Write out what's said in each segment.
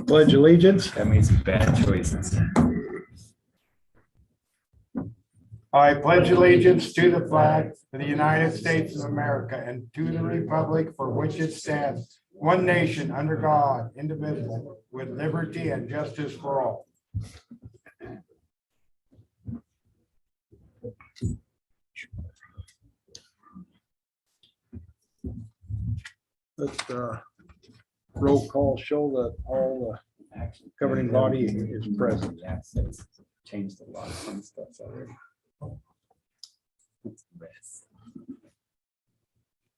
Pledge allegiance. That made some bad choices. I pledge allegiance to the flag of the United States of America and to the republic for which it stands, one nation under God, indivisible, with liberty and justice for all. Let's roll call show that all the governing body is present. Yeah, so it's changed a lot of fun stuff already. It's the best.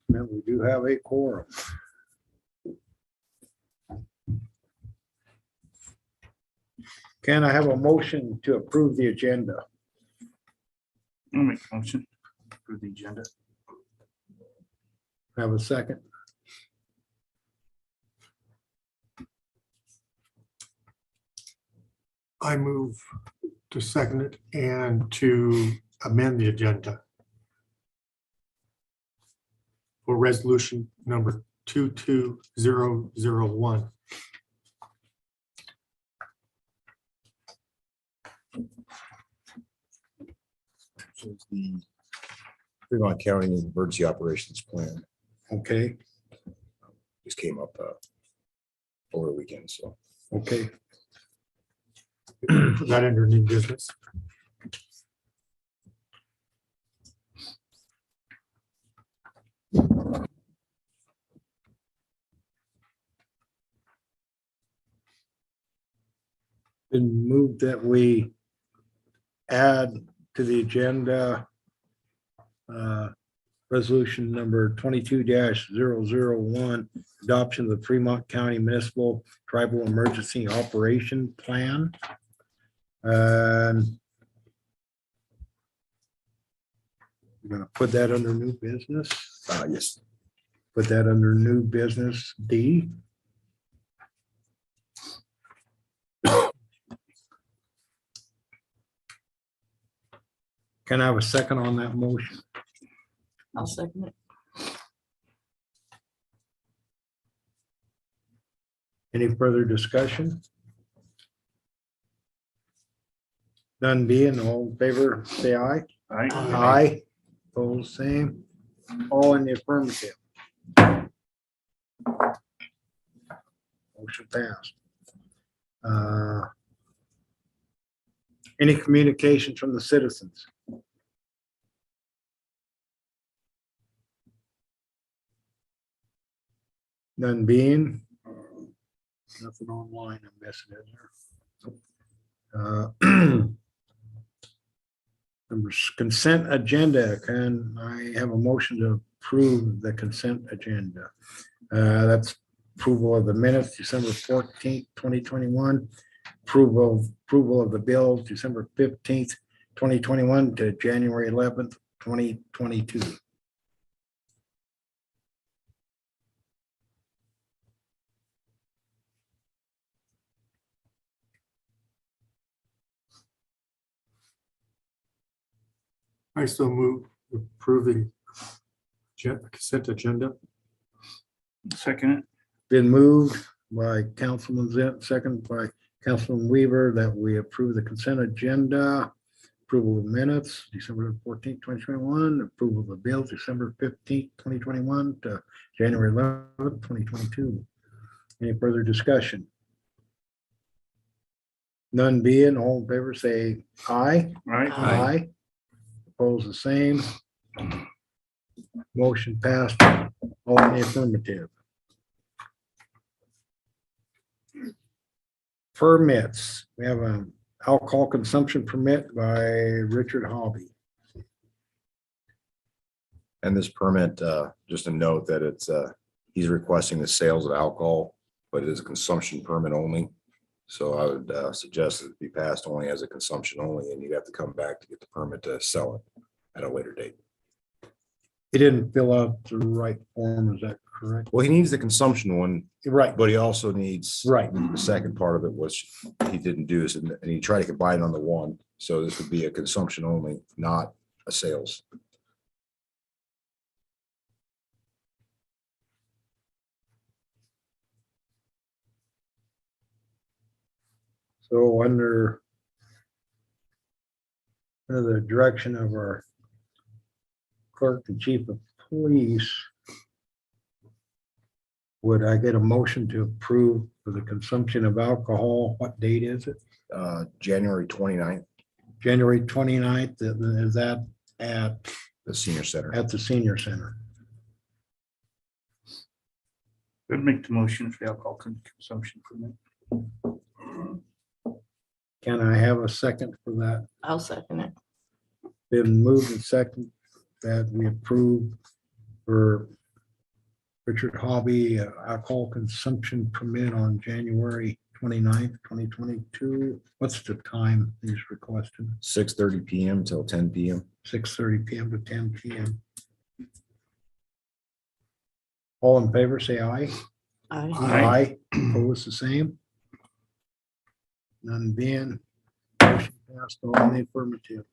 And we do have a quorum. Can I have a motion to approve the agenda? I'll make a motion for the agenda. Have a second? I move to second it and to amend the agenda for resolution number 22001. So it's the Fremont County Emergency Operations Plan. Okay, Just came up over the weekend, so. okay. Put that under new business. Been moved that we add to the agenda resolution number 22-001, adoption of the Fremont County Municipal Tribal Emergency Operation Plan. And we're gonna put that under new business, Yes, put that under new business D. Can I have a second on that motion? I'll second it. Any further discussion? None being, all in favor, say aye. Aye. Aye. Opposed, same. All in the affirmative. Motion passed. Any communications from the citizens? None being. Nothing online, I'm missing it there. Number consent agenda. Can I have a motion to approve the consent agenda? That's approval of the minutes, December 14th, 2021. Approval of the bills, December 15th, 2021 to January 11th, 2022. I still move approving consent agenda. Second it. Been moved by Councilman Zent, second by Councilman Weaver, that we approve the consent agenda. Approval of minutes, December 14th, 2021. Approval of the bills, December 15th, 2021 to January 11th, 2022. Any further discussion? None being, all in favor, say aye. Right. Aye. Opposed, the same. Motion passed, all in the affirmative. Permits, we have an alcohol consumption permit by Richard Hobby. and this permit, just a note that it's, he's requesting the sales of alcohol, but it is a consumption permit only. So I would suggest that it be passed only as a consumption only, and you have to come back to get the permit to sell it at a later date. He didn't fill out the right form, is that correct? Well, he needs the consumption one, Right, but he also needs right. the second part of it, which he didn't do, and he tried to combine it on the one. So this would be a consumption only, not a sales. So under the direction of our clerk and chief of police, would I get a motion to approve for the consumption of alcohol? What date is it? January 29th, January 29th. Is that at the senior center. the senior center? I'd make the motion for the alcohol consumption permit. Can I have a second for that? I'll second it. Been moved and second that we approve for Richard Hobby alcohol consumption permit on January 29th, 2022. What's the time he's requested? 6:30 PM till 10 PM. 6:30 PM to 10 PM. All in favor, say aye. Aye. Aye. Opposed, the same. None being. Motion passed, all in the affirmative.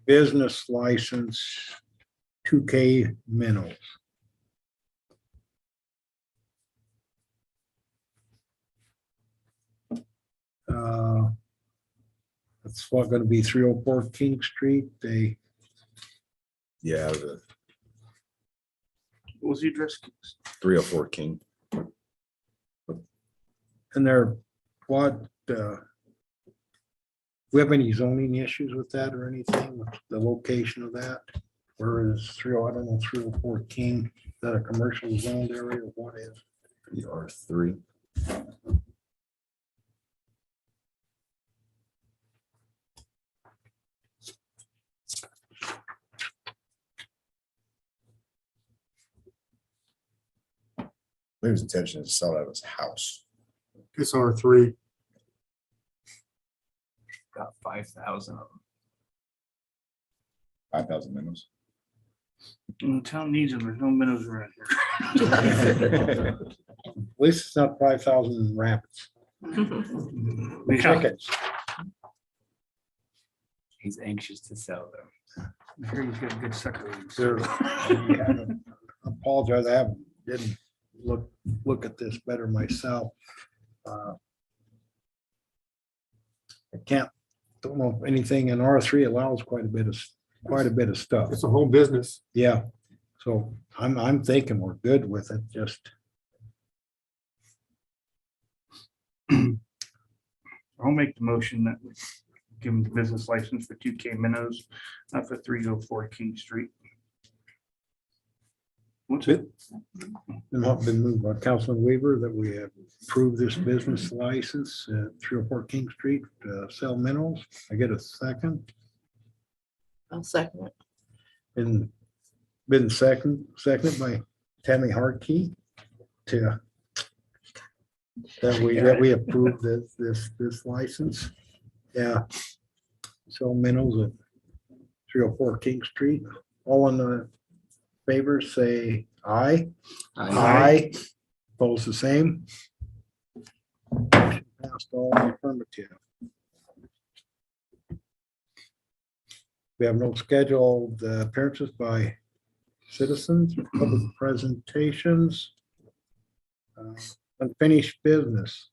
Business license, 2K Minnows. That's what gonna be 304 King Street. They, Yeah, What was the address? 304 King. and they're what, we have any zoning issues with that or anything, with the location of that? Where is 304 King, is that a commercial zoned area or what is? The R3. I believe his intention is to sell it out of his house. It's R3. Got 5,000 of them. 5,000 minutes. The town needs them. There's no minnows around here. At least it's not 5,000 rabbits. Yeah. Chickens. He's anxious to sell them. I hear he's got a good sucker. There- I apologize, didn't look at this better myself. I don't know if anything in R3 allows quite a bit of stuff. It's a home business. Yeah, so I'm thinking we're good with it, just. I'll make the motion that we give him the business license for 2K Minnows, not for 304 King Street. What's it? Been moved by Councilman Weaver that we have approved this business license at 304 King Street, sell minnows. I get a second. I'll second it. Been seconded by Tammy Hartkey to that we approved this license. Yeah. Sell minnows at 304 King Street. All in the favor, say aye. Aye. Opposed, the same. Motion passed, all in the affirmative. We have no scheduled appearances by citizens, public presentations. Unfinished business.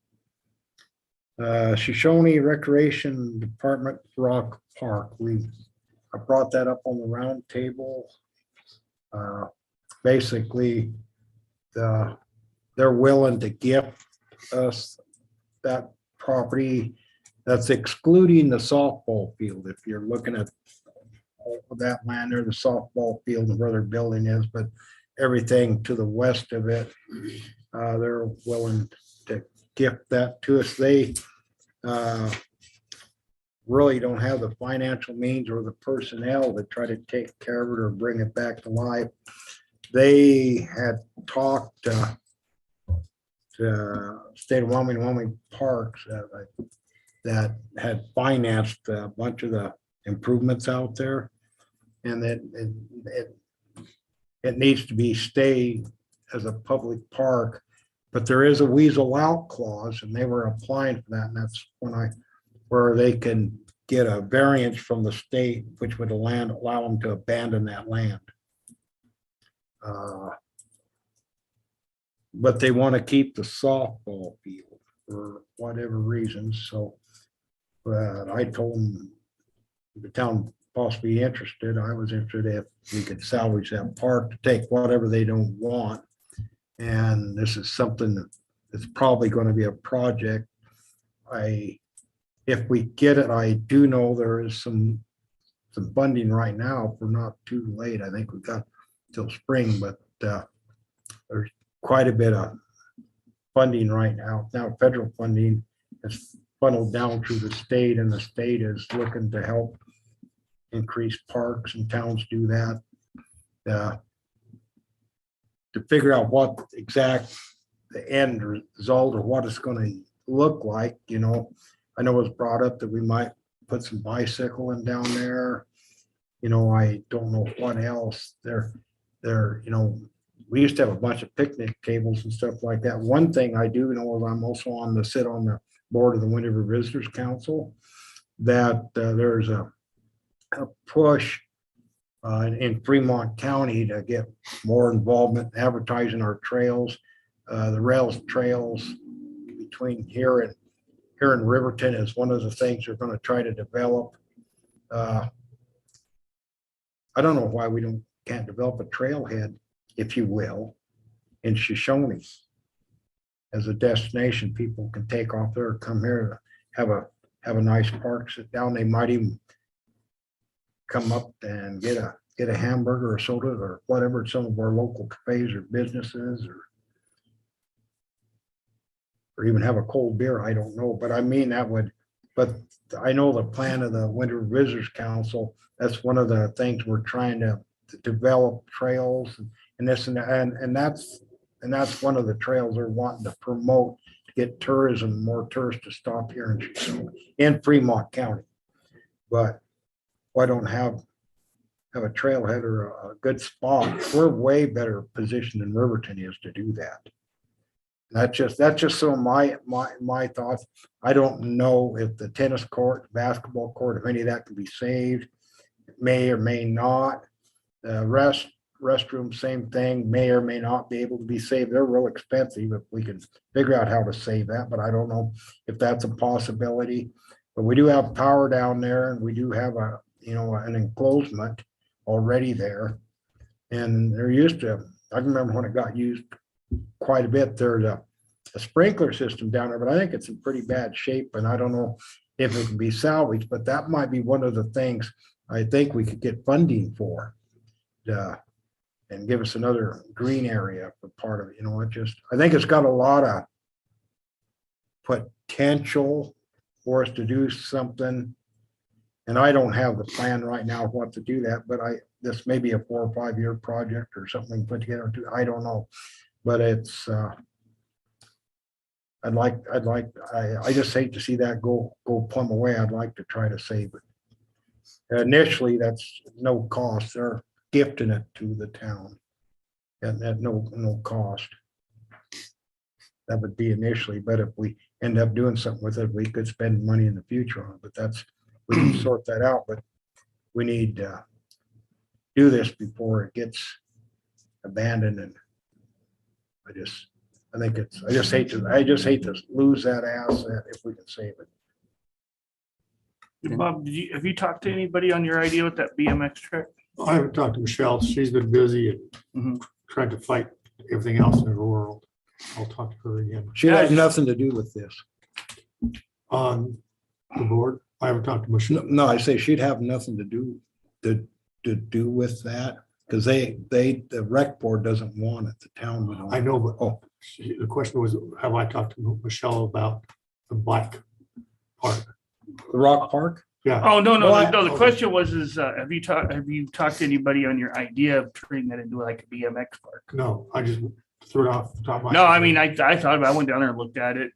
Shoshoni Recreation Department Rock Park. I brought that up on the round table. Basically, they're willing to gift us that property. That's excluding the softball field. If you're looking at all of that land there, the softball field and where their building is, but everything to the west of it, they're willing to gift that to us. They really don't have the financial means or the personnel to try to take care of it or bring it back to life. They had talked to State of Wyoming Parks that had financed a bunch of the improvements out there, and that it needs to be stayed as a public park, but there is a weasel out clause, and they were applying for that, and that's where they can get a variance from the state, which would allow them to abandon that land. but they want to keep the softball field for whatever reason, so. But I told them the town possibly interested, I was interested if we could salvage that park to take whatever they don't want. And this is something that's probably going to be a project. If we get it, I do know there is some funding right now. If we're not too late, I think we've got till spring, but there's quite a bit of funding right now. Now federal funding is funneled down through the state, and the state is looking to help increase parks, and towns do that. To figure out what exact the end result or what it's gonna look like, you know. I know it was brought up that we might put some bicycling down there. You know, I don't know what else. You know, we used to have a bunch of picnic tables and stuff like that. One thing I do know is I'm also sit on the board of the Wind River Visitors Council, that there's a push in Fremont County to get more involvement in advertising our trails. The rails trails between here and Riverton is one of the things we're going to try to develop. I don't know why we can't develop a trailhead, if you will, in Shoshoni as a destination. People can take off there, come here, have a nice park, sit down. They might even come up and get a hamburger or soda or whatever at some of our local cafes or businesses, or even have a cold beer. I don't know, but I mean but I know the plan of the Winter Visitors Council, that's one of the things we're trying to develop trails and this and that's one of the trails they're wanting to promote to get tourism, more tourists to stop here in Fremont County. But I don't have a trailhead or a good spot. We're way better positioned than Riverton is to do that. That's just some of my thoughts. I don't know if the tennis court, basketball court, if any of that can be saved. It may or may not. The restroom, same thing, may or may not be able to be saved. They're real expensive if we can figure out how to save that, but I don't know if that's a possibility. But we do have power down there, and we do have an enclosement already there. And there used to, I remember when it got used quite a bit, there's a sprinkler system down there, but I think it's in pretty bad shape, and I don't know if it can be salvaged, but that might be one of the things I think we could get funding for, and give us another green area for part of it. I think it's got a lot of potential for us to do something. And I don't have the plan right now of what to do that, but this may be a 4 or 5 year project or something put together too. I don't know, but it's, I just hate to see that go plumb away. I'd like to try to save it. Initially, that's no cost. They're gifting it to the town and at no cost. That would be initially, but if we end up doing something with it, we could spend money in the future on it, but we can sort that out. But we need to do this before it gets abandoned. And I just hate to lose that asset if we can save it. Bob, have you talked to anybody on your idea with that BMX track? I haven't talked to Michelle. She's been busy and trying to fight everything else in her world. I'll talk to her again. She has nothing to do with this. On the board, I haven't talked to Michelle. No, I say she'd have nothing to do with that, because the rec board doesn't want it. The town would. I know, but the question was, have I talked to Michelle about the bike park? The Rock Park? Yeah. Oh, no. Well, The question was, have you talked to anybody on your idea of turning that into like a BMX park? No, I just threw it off the top of my No, head. I mean, I thought about it. I went down there and looked at it.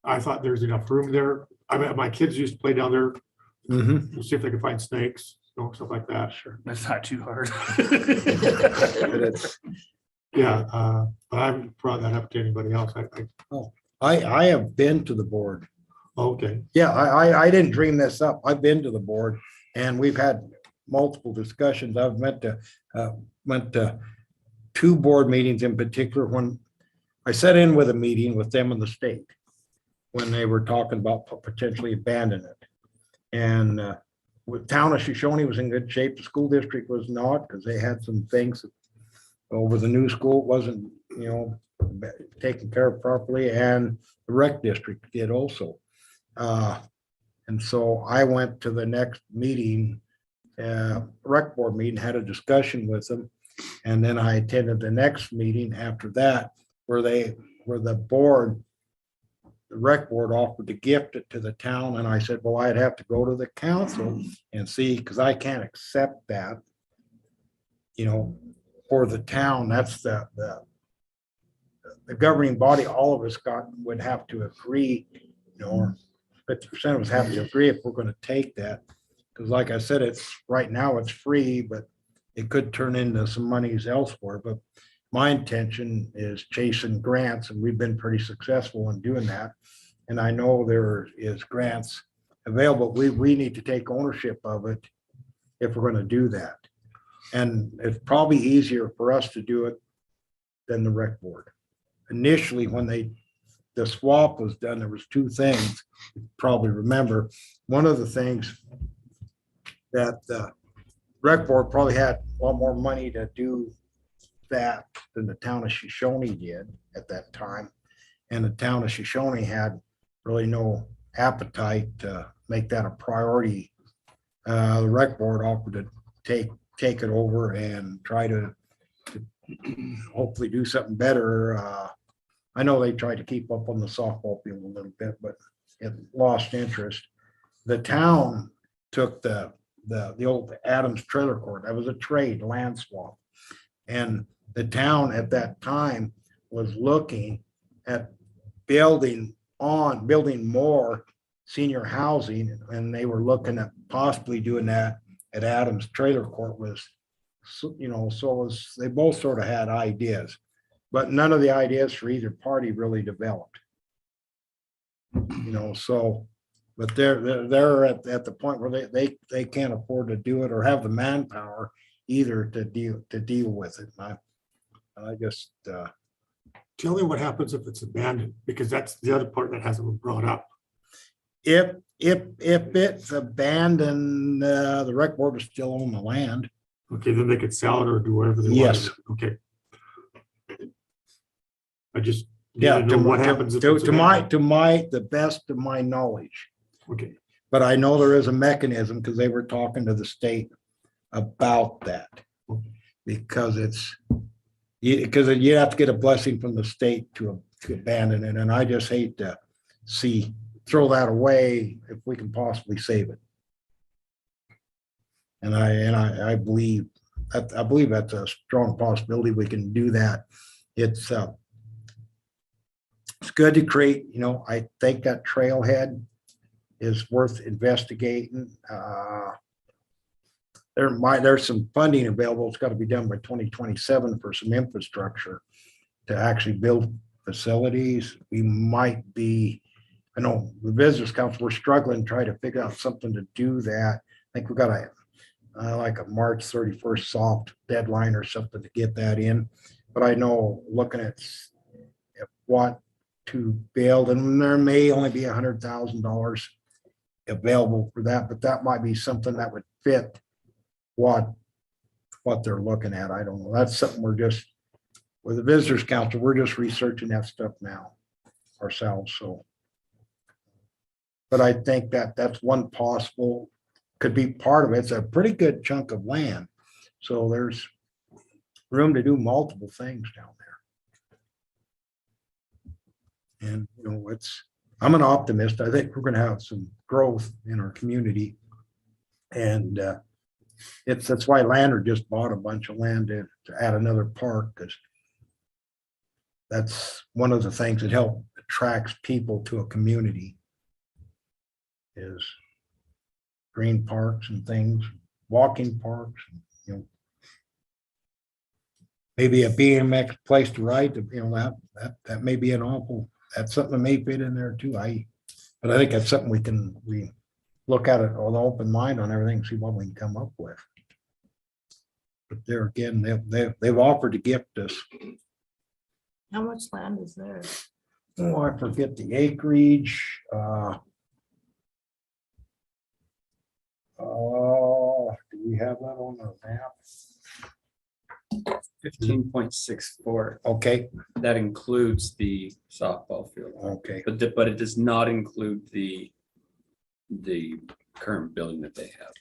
I thought there's enough room there. I mean, my kids used to play down there. Mm-hmm. We'll see if they can find snakes, stuff like that. Sure. That's not too hard. Yeah, but I haven't brought that up to anybody else. I have been to the board. Okay, Yeah, I didn't dream this up. I've been to the board, and we've had multiple discussions. I've went to 2 board meetings in particular. When I sat in with a meeting with them in the state when they were talking about potentially abandoning it. And with town of Shoshoni was in good shape. The school district was not, because they had some things over the new school. It wasn't, taken care of properly, and the rec district did also. And so I went to the next meeting, rec board meeting, had a discussion with them. And then I attended the next meeting after that, where the board, the rec board offered to gift it to the town. And I said, well, I'd have to go to the council and see, because I can't accept that, for the town. That's the governing body. All of us would have to agree, or 50% of us have to agree if we're going to take that. Because like I said, right now it's free, but it could turn into some monies elsewhere. But my intention is chasing grants, and we've been pretty successful in doing that. And I know there is grants available. We need to take ownership of it if we're going to do that. And it's probably easier for us to do it than the rec board. Initially, when the swap was done, there was two things you probably remember. One of the things that the rec board probably had a lot more money to do that than the town of Shoshoni did at that time. And the town of Shoshoni had really no appetite to make that a priority. The rec board offered to take it over and try to hopefully do something better. I know they tried to keep up on the softball field a little bit, but it lost interest. The town took the old Adams trailer court. That was a trade land swap. And the town at that time was looking at building more senior housing, and they were looking at possibly doing that at Adams trailer court. They both sort of had ideas, but none of the ideas for either party really developed. But they're at the point where they can't afford to do it or have the manpower either to deal with it. And I just Tell me what happens if it's abandoned, because that's the other part that hasn't been brought up. if it's abandoned, the rec board is still on the land. Okay, then they could sell it or do whatever they want. Yes. Okay. I just Yeah, need to know what happens if to it's abandoned. the best of my knowledge. Okay, But I know there is a mechanism, because they were talking to the state about that. Because you have to get a blessing from the state to abandon it. And I just hate to throw that away if we can possibly save it. And I believe that's a strong possibility we can do that. It's good to create, I think that trailhead is worth investigating. There's some funding available. It's got to be done by 2027 for some infrastructure to actually build facilities. We might be, I know the Visitors Council, we're struggling to try to figure out something to do that. I think we've got like a March 31st soft deadline or something to get that in. But I know looking at what to build, and there may only be $100,000 available for that, but that might be something that would fit what they're looking at. I don't know. That's something with the Visitors Council, we're just researching that stuff now ourselves. So, but I think that's one possible, could be part of it. It's a pretty good chunk of land. So there's room to do multiple things down there. And, I'm an optimist. I think we're going to have some growth in our community. And that's why Lander just bought a bunch of land to add another park, because that's one of the things that attracts people to a community is green parks and things, walking parks, maybe a BMX place to ride, that may be that's something that may fit in there too. But I think that's something we look at it with an open mind on everything, see what we can come up with. But there again, they've offered to gift us How much land is there? Oh, I forget the acreage. Do we have that on our map? 15.64. Okay, That includes the softball field, okay. but it does not include the current building that they have.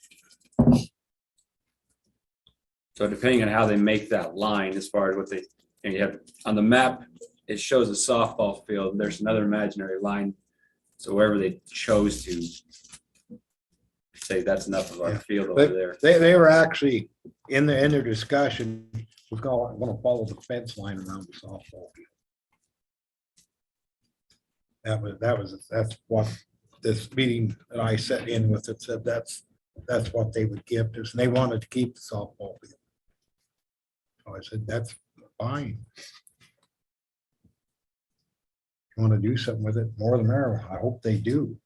So depending on how they make that line, as far as what they, and you have on the map, it shows a softball field. There's another imaginary line. So wherever they chose to say that's enough of our Yeah. field over there. They were actually in their discussion, was gonna follow the fence line around the softball field. That's what this meeting that I sat in with, it said that's what they would give us, and they wanted to keep the softball field. So I said, that's fine. You want to do something with it, more the merrier. I hope they do.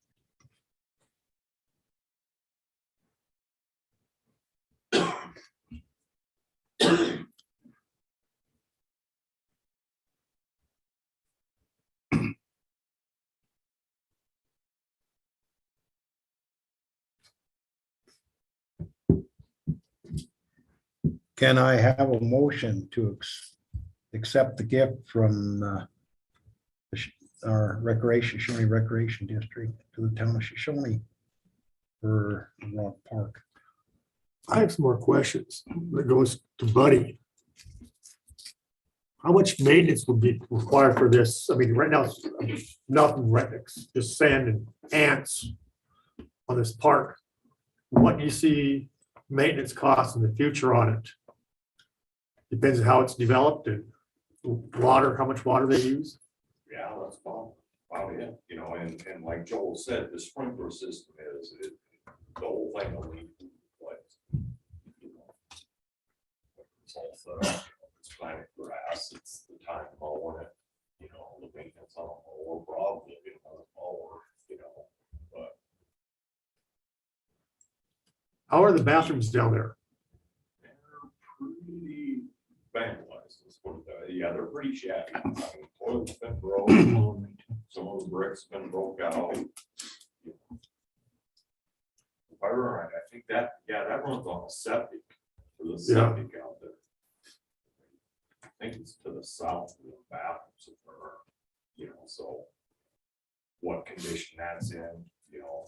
Can I have a motion to accept the gift from our Shoshoni Recreation District to the town of Shoshoni for Rock Park? I have some more questions. That goes to Buddy. How much maintenance would be required for this? I mean, right now, it's nothing, right, it's just sand and ants on this park. What do you see maintenance costs in the future on it? Depends on how it's developed and water, how much water they use. Yeah, that's about it, you know, and like Joel said, the sprinkler system the whole thing will need to be replaced. You know, it's all set up, you know, it's planted grass, it's the time mowing it, you know, the maintenance on a mower, probably, you know, mower, you know, but How are the bathrooms down there? they're pretty vandalized, let's put it that way. Yeah, they're pretty shabby. I mean, toilet's been broke, some of the bricks been broke out. If I remember right, I think that, yeah, that runs on a septic, for the septic out there. I think it's to the south of the bathrooms, you know, so what condition that's in, you know.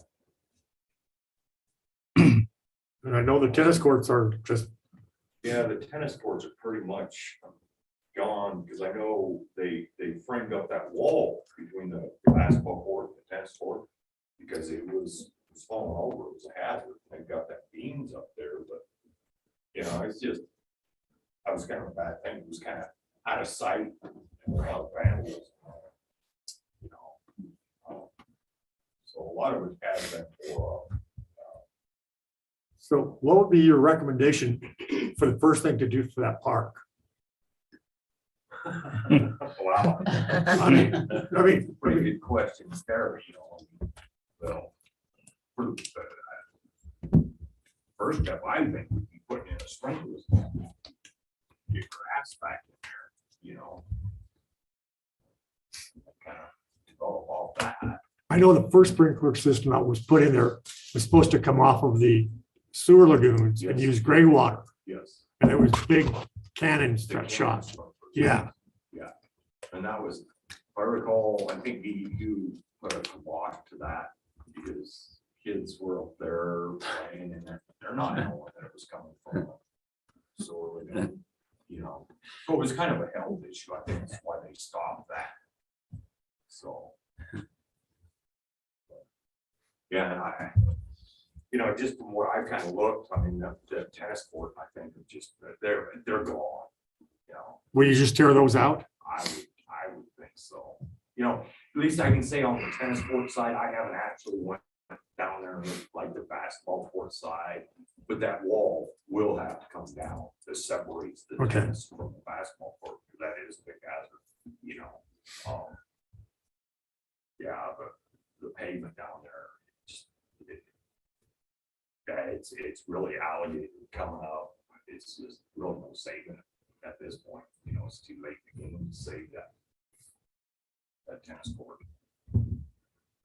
And I know the tennis courts are just, Yeah, the tennis courts are pretty much gone, because I know they framed up that wall between the basketball court and the tennis court, because it was falling over, it was a hazard. They've got that beams up there, but, you know, it's just, that was kind of a bad thing, it was kind of out of sight, and a lot of vandalism, you know. So a lot of it has been tore up. so what would be your recommendation for the first thing to do for that park? Wow. I mean, Pretty good question, there, you know. Well, first step, I think, would be putting in a sprinkler system. Get grass back in there, you know. Kind of develop all that. I know the first sprinkler system that was put in there was supposed to come off of the sewer lagoons and Yes. use gray water. Yes. And it was big cannons that shot. Yeah. Yeah, and that was, if I recall, I think EDU put a kibosh to that, because kids were up there playing, and they're not knowing that it was coming from a sewer lagoon, you know. So it was kind of a health issue, I think that's why they stopped that. So. Yeah, and I, you know, just from what I kind of looked, I mean, the tennis court, I think, are just, they're gone, you know. Will you just tear those out? I would think so. You know, at least I can say on the tennis court side, I haven't actually went down there and looked like the basketball court side, but that wall will have to come down that separates the Okay. tennis from the basketball court. That is a big hazard, you know. Yeah, but the pavement down there, it's really alligator coming up. It's just really no saving it at this point. You know, it's too late to save that that tennis court.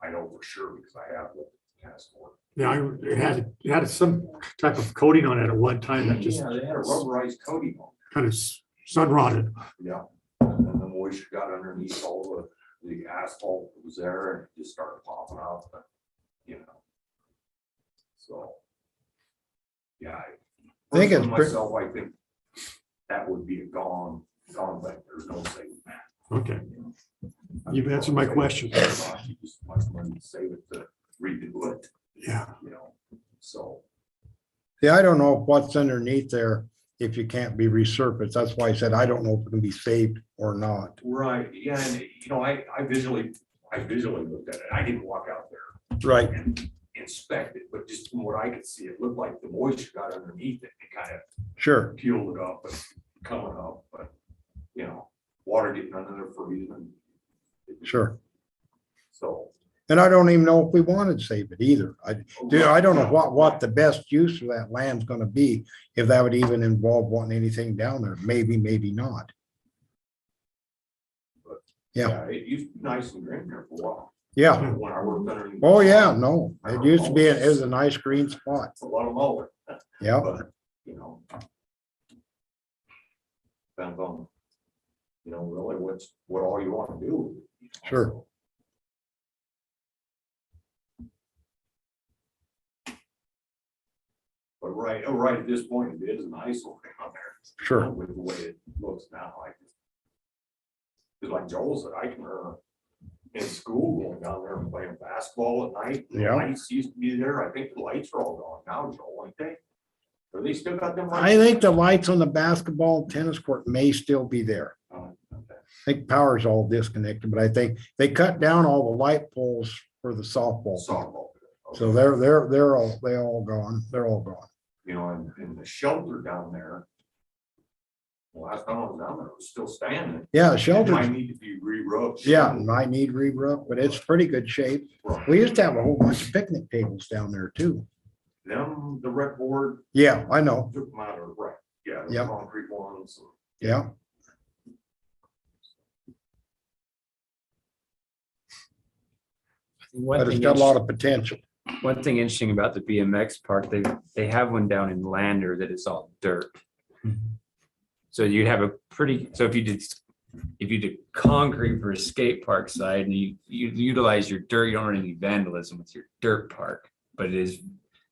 I know for sure because I have looked at the tennis court. Yeah, it had some type of coating on it at one time that just Yeah, they had a rubberized coating on kind of sun rotted. it. Yeah. And then the moisture got underneath all the asphalt that was there and it just started popping up, but, you know. So. Yeah. I think it's Myself, I think that would be a gone, but there's no saving that. Okay, you've answered my question. You just much money to save it to redo it, Yeah, you know, so. See, I don't know what's underneath there if you can't be resurfaced. That's why I said I don't know if it can be saved or not. Right, yeah, and you know, I visually looked at it. I didn't walk out there Right, and inspect it, but just from what I could see, it looked like the moisture got underneath it and kind of sure, peeled it up and coming up, but, you know, water getting under there for reason. sure. So. And I don't even know if we wanted to save it either. I don't know what the best use of that land's gonna be, if that would even involve wanting anything down there. Maybe, maybe not. Yeah. It used to be nice and green there for a while. Yeah. When I worked underneath. Oh, yeah, no, it used to be, it was a nice green spot. It's a lot of mower, Yeah, but, you know. Depends on, you know, really what all you want to do. with it, you know, Sure. so. But right at this point, it is an eyesore on there. sure. With the way it looks now, I just. Cause like Joel said, I can remember in school going down there and playing basketball at night. The Yeah. Lights used to be there. I think the lights are all gone now, Joel, aren't they? Are they still got them? I think the lights on the basketball and tennis court may still be there. Oh, okay. I think power's all disconnected, but I think they cut down all the light poles for the softball. Softball. So Okay. they all gone. They're all gone. You know, and the shelter down there. Last time I was down there, it was still standing. Yeah, the It shelters, might need to be re-rubbed. yeah, might need re-roof, but it's pretty good shape. Right. We used to have a whole bunch of picnic tables down there too. Them, the rec board Yeah, I know. took them out of, right, yeah, the Yep. concrete ones. Yeah. But it's got a lot of potential. One thing interesting about the BMX park, they have one down in Lander that is all dirt. So you'd have a pretty, so if you did concrete for a skate park side and you utilize your dirt, you don't run any vandalism with your dirt park, but it's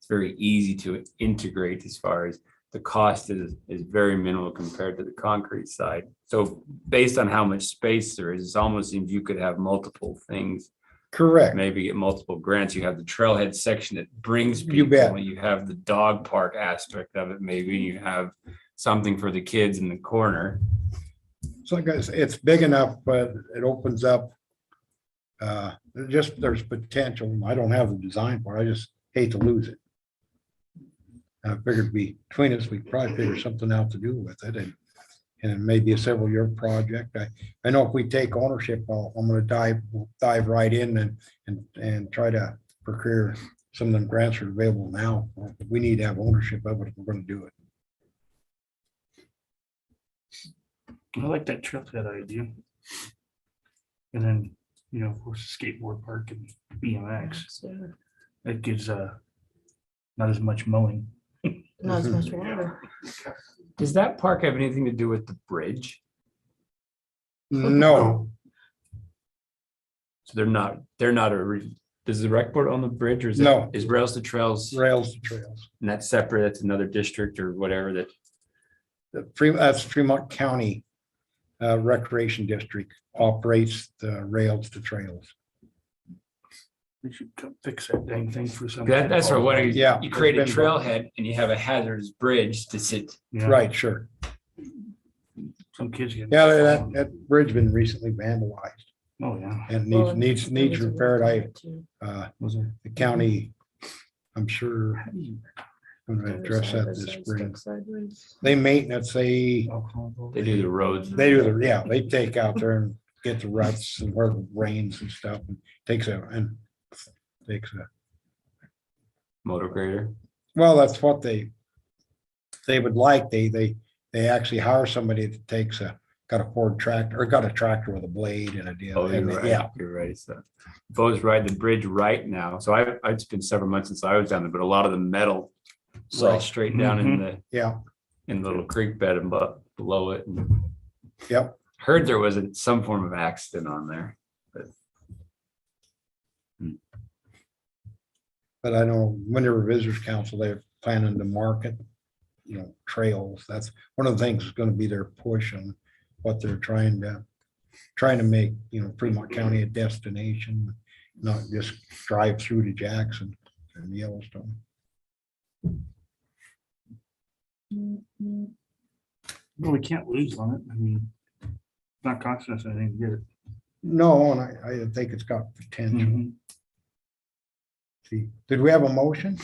very easy to integrate as far as the cost is very minimal compared to the concrete side. So based on how much space there is, it almost seems you could have multiple things. Correct. Maybe get multiple grants. You have the trailhead section that brings You bet. people. You have the dog park aspect of it. Maybe you have something for the kids in the corner. So like I said, it's big enough, but it opens up. There's potential. I don't have the design for it. I just hate to lose it. I figured between us, we'd probably figure something out to do with it and maybe a several year project. I know if we take ownership, I'm gonna dive right in and try to procure some of them grants are available now. We need to have ownership of it if we're gonna do it. I like that trailhead idea. And then, you know, of course, skateboard park and BMX, that gives not as much mowing. Not as much water. Does that park have anything to do with the bridge? No, So does the rec board own the bridge or is No. Is Rails to Trails, rails to trails. and that's separate, that's another district or whatever that, That's Fremont County Recreation District operates the rails to trails. We should come fix that dang thing for some. that's what, Yeah, you create a it's been- trailhead and you have a hazardous bridge to sit. Yeah, Right, sure. Some kids get. Yeah, that bridge been recently vandalized Oh, yeah. and Well, needs repaired. too. Was there? The county, I'm sure, How do you- I'm gonna address that this Sideways, spring. sideways. They maintenance, They do the roads. they take out there and get the ruts and where it rains and stuff and takes a. Motor grader. Well, that's what they would like. They actually hire somebody that takes a got a Ford tractor, or got a tractor with a blade and a deal. Oh, you're And right. yeah, You're right. So if I was riding the bridge right now, so it's been several months since I was down there, but a lot of the metal was all Right. straight down yeah, in the little creek bed and below it. And yep. heard there was some form of accident on there. But I know whenever Visitors Council, they're planning to market, trails. That's one of the things is gonna be their push on what they're trying to make, Fremont County a destination, not just drive through to Jackson and Yellowstone. Well, we can't lose on it. I mean, it's not costing us anything to get it. No, and I think it's got potential. Mhm. See, did we have a motion?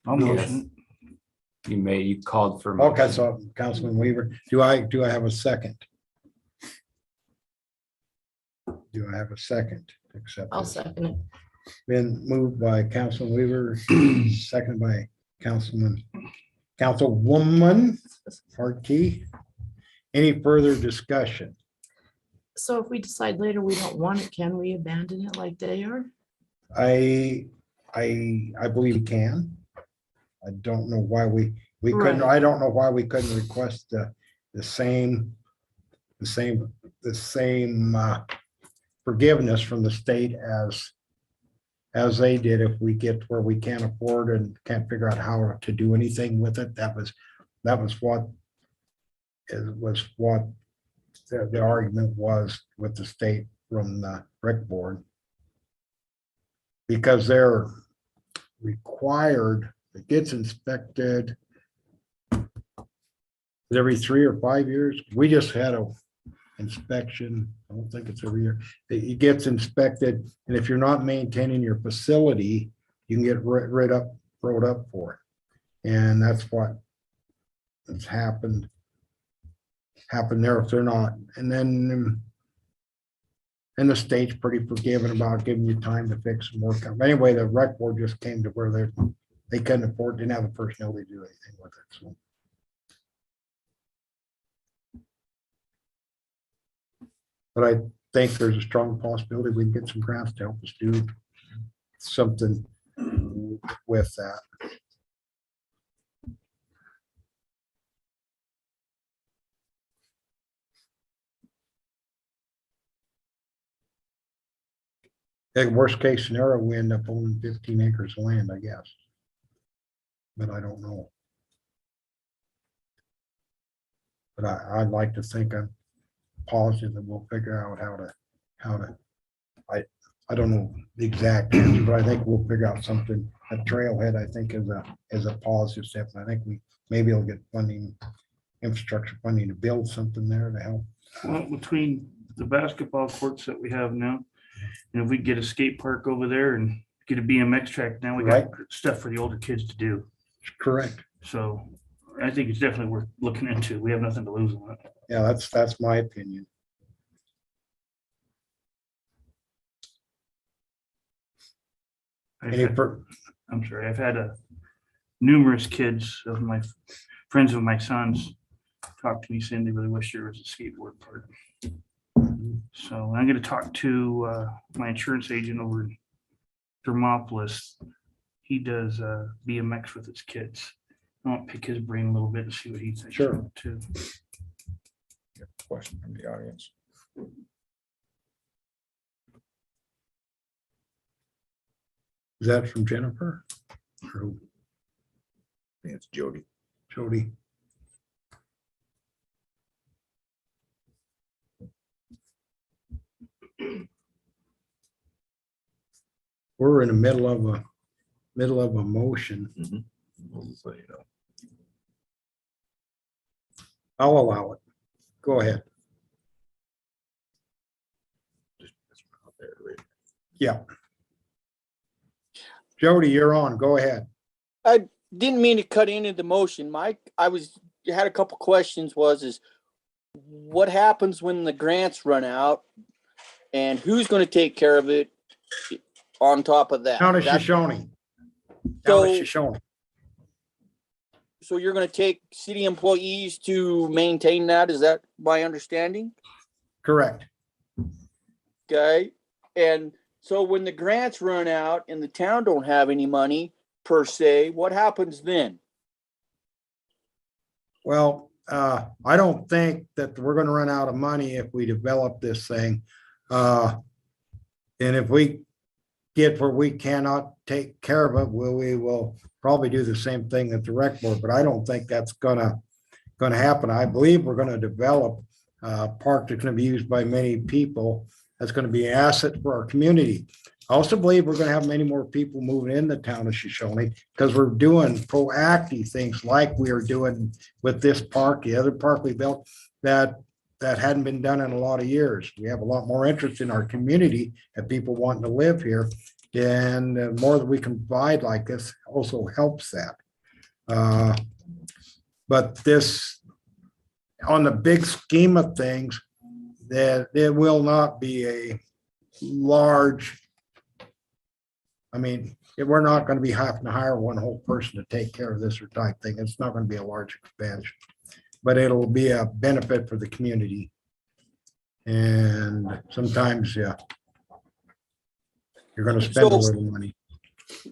I'll Yes. motion You called for. Okay, motion. so Councilman Weaver, do I have a second? Do I have a second? to accept I'll this? second it. Been moved by Councilman Weaver, seconded by Councilwoman Hartke. Any further discussion? So if we decide later we don't want it, can we abandon it like they are? I believe we can. I don't know why we couldn't, Right. I don't know why we couldn't request the same forgiveness from the state as they did. If we get where we can't afford and can't figure out how to do anything with it, that was what the argument was with the state from the rec board. Because they're required, it gets inspected every 3 or 5 years. We just had a inspection. I don't think it's every year. It gets inspected, and if you're not maintaining your facility, you can get wrote up for it. And that's what has happened there if they're not. And then the state's pretty forgiving about giving you time to fix some work. Anyway, the rec board just came to where they couldn't afford, didn't have the personnel to do anything with it. So. But I think there's a strong possibility we can get some grants to help us do something with that. In worst case scenario, we end up owning 15 acres of land, I guess. But I don't know. But I'd like to think I'm positive that we'll figure out how to, I don't know the exact answer, but I think we'll figure out something. A trailhead, I think is a positive step. I think maybe we'll get funding, infrastructure funding to build something there to help. Well, between the basketball courts that we have now, and if we get a skate park over there and get a BMX track, now we got stuff for the older kids to do. Correct. So I think it's definitely worth looking into. We have nothing to lose on it. Yeah, that's my opinion. I've Any had- per- I'm sorry, I've had numerous kids of my friends of my sons talk to me saying they really wish there was a skateboard park. So I'm gonna talk to my insurance agent over in Thermopolis. He does BMX with his kids. I want to pick his brain a little bit and see what he thinks Sure. of it too. Question from the audience. Is that from Jennifer? Or who? I think it's Jody. Jody? We're in the middle of a motion. We'll just let you know. I'll allow it. Go ahead. Just- it's out there, right? Yeah. Jody, you're on. Go ahead. I didn't mean to cut into the motion, Mike. Had a couple questions is what happens when the grants run out and who's going to take care of it on top of that? Down to That's- Shoshoni. Down to So- Shoshoni. so you're gonna take city employees to maintain that? Is that my understanding? Correct. Okay, and so when the grants run out and the town don't have any money per se, what happens then? Well, I don't think that we're gonna run out of money if we develop this thing. And if we get where we cannot take care of it, we will probably do the same thing at the rec board, but I don't think that's gonna happen. I believe we're gonna develop a park that's gonna be used by many people. That's gonna be an asset for our community. I also believe we're gonna have many more people moving in the town of Shoshoni because we're doing proactive things like we are doing with this park, the other park we built that hadn't been done in a lot of years. We have a lot more interest in our community and people wanting to live here. And the more that we can provide like this also helps that. But this, on the big scheme of things, that it will not be a large, I mean, we're not going to be having to hire one whole person to take care of this or type thing. It's not going to be a large expense, but it'll be a benefit for the community. And sometimes, yeah, you're going to spend a little money.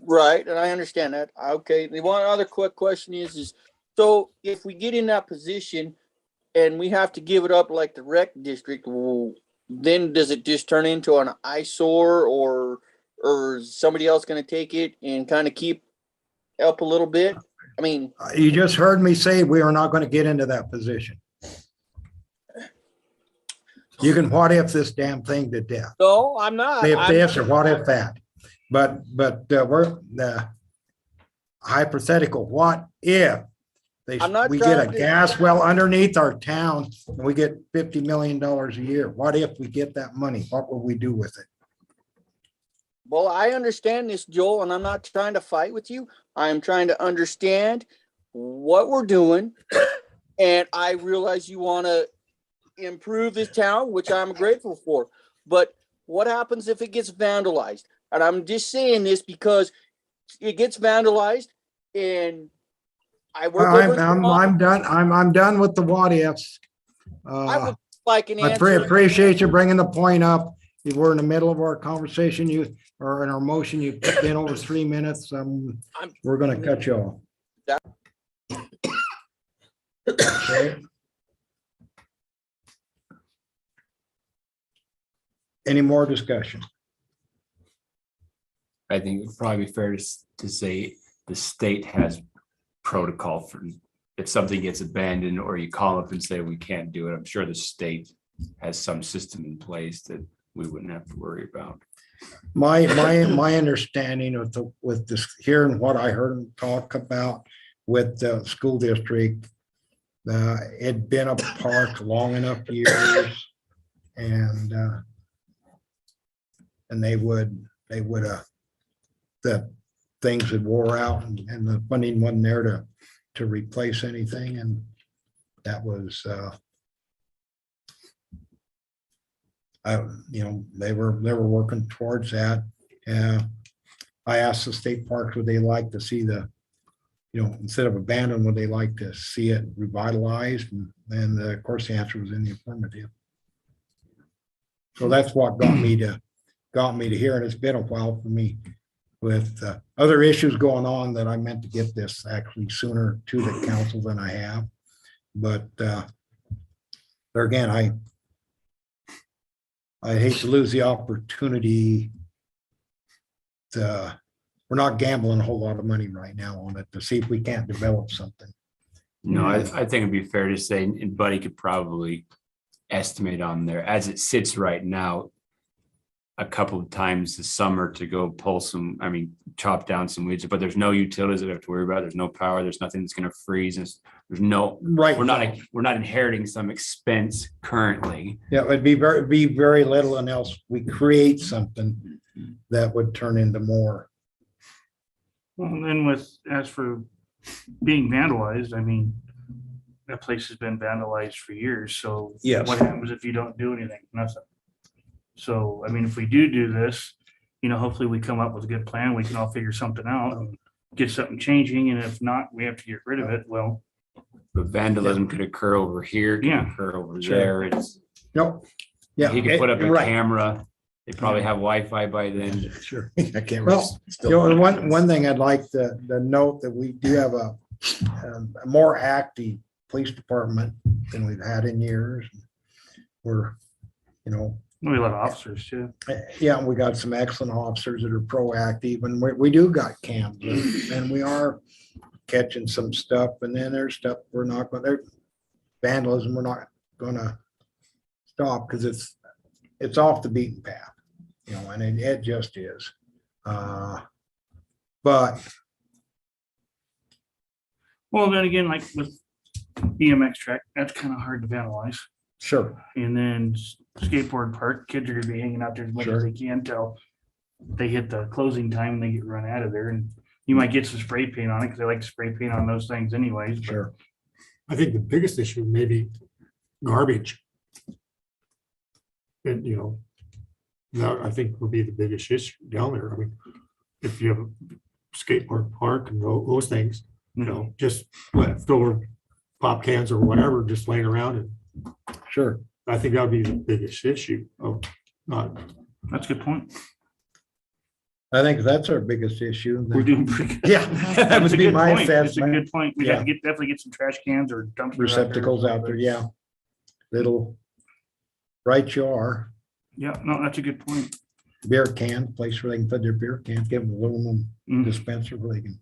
Right, and I understand that. Okay, the one other quick question is so if we get in that position and we have to give it up like the rec district, well, then does it just turn into an eyesore, or is somebody else going to take it and kind of keep up a little bit? I mean, You just heard me say we are not going to get into that position. You can what if this damn thing to death. no, I'm not. If this or what if that. But we're the hypothetical, what if I'm not we get trying a to- gas well underneath our town and we get $50 million a year? What if we get that money? What will we do with it? Well, I understand this, Joel, and I'm not trying to fight with you. I'm trying to understand what we're doing. And I realize you want to improve this town, which I'm grateful for. But what happens if it gets vandalized? And I'm just saying this because it gets vandalized and I work over in Fremont. I'm done. I'm done with the what ifs. I would like an I answer. appreciate you bringing the point up. We're in the middle of our conversation. Or in our motion, you've been over 3 minutes. We're gonna cut you off. Okay. Any more discussion? I think it's probably fair to say the state has protocol for if something gets abandoned or you call up and say we can't do it. I'm sure the state has some system in place that we wouldn't have to worry about. My understanding with this, hearing what I heard him talk about with the school district, it'd been a park long enough years, and they would the things had wore out and the funding wasn't there to replace anything, and that was they were working towards that. I asked the state parks, would they like to see instead of abandoned, would they like to see it revitalized? And of course, the answer was in the affirmative. So that's what got me to here, and it's been a while for me with other issues going on that I meant to get this actually sooner to the council than I have. But there again, I hate to lose the opportunity we're not gambling a whole lot of money right now on it to see if we can't develop something. No, I think it'd be fair to say, and Buddy could probably estimate on there, as it sits right now, a couple of times this summer to go pull chop down some weeds, but there's no utilities that we have to worry about. There's no power. There's nothing that's going to freeze. There's no, Right. We're not inheriting some expense currently. Yeah, it'd be very little unless we create something that would turn into more. Well, and then as for being vandalized, I mean, that place has been vandalized for years, so Yes. what happens if you don't do anything? Nothing. So, I mean, if we do this, hopefully we come up with a good plan, we can all figure something out. get something changing, and if not, we have to get rid of it. Well, But vandalism could occur over here, could Yeah. occur over Sure. there. It's, Nope. Yeah. he could put up a right. camera. They probably have Wi-Fi by then. Sure. I can't. Well, you know, one thing I'd like to note that we do have a more active police department than we've had in years. We're, you know, we have a lot of officers too. yeah, we got some excellent officers that are proactive, and we do got cams, and we are catching some stuff, and then there's stuff we're not going, there vandalism we're not gonna stop, because it's off the beaten path, you know, and it just is. But Well, then again, like with BMX track, that's kind of hard to vandalize. sure, And then skateboard park, kids are gonna be hanging out there as much as Sure. they can till they hit the closing time and they get run out of there. And you might get some spray paint on it because they like to spray paint on those things anyways. but sure. I think the biggest issue may be garbage. And, you know, that I think would be the biggest issue down there. I mean, if you have a skateboard park and those things, you know, just leftover pop cans or whatever, just laying around. And Sure. I think that would be the biggest issue of not, That's a good point. I think that's our biggest issue. We're doing pretty good. Yeah, that That's would a be good my point. That's a assessment. good point. We Yeah. got to definitely get some trash cans or dumpsters. Receptacles out there, yeah. Little, right you are, Yeah, no, that's a good point. beer can, place where they can put their beer can, give them a aluminum Mm, dispenser where they can,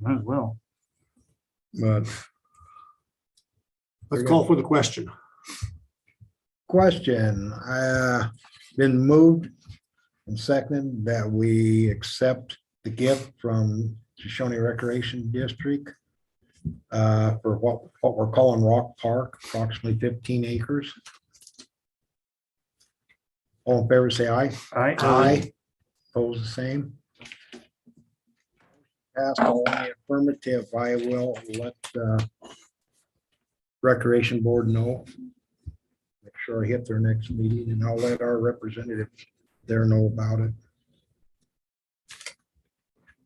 Might as well. but let's call for the question. question, been moved and seconded that we accept the gift from Shoshoni Recreation District for what we're calling Rock Park, approximately 15 acres. All in favor, say aye. All right. Aye. Opposed, the same. Passed all in the affirmative. I will let Recreation Board know. Make sure I hit their next meeting, and I'll let our representative there know about it.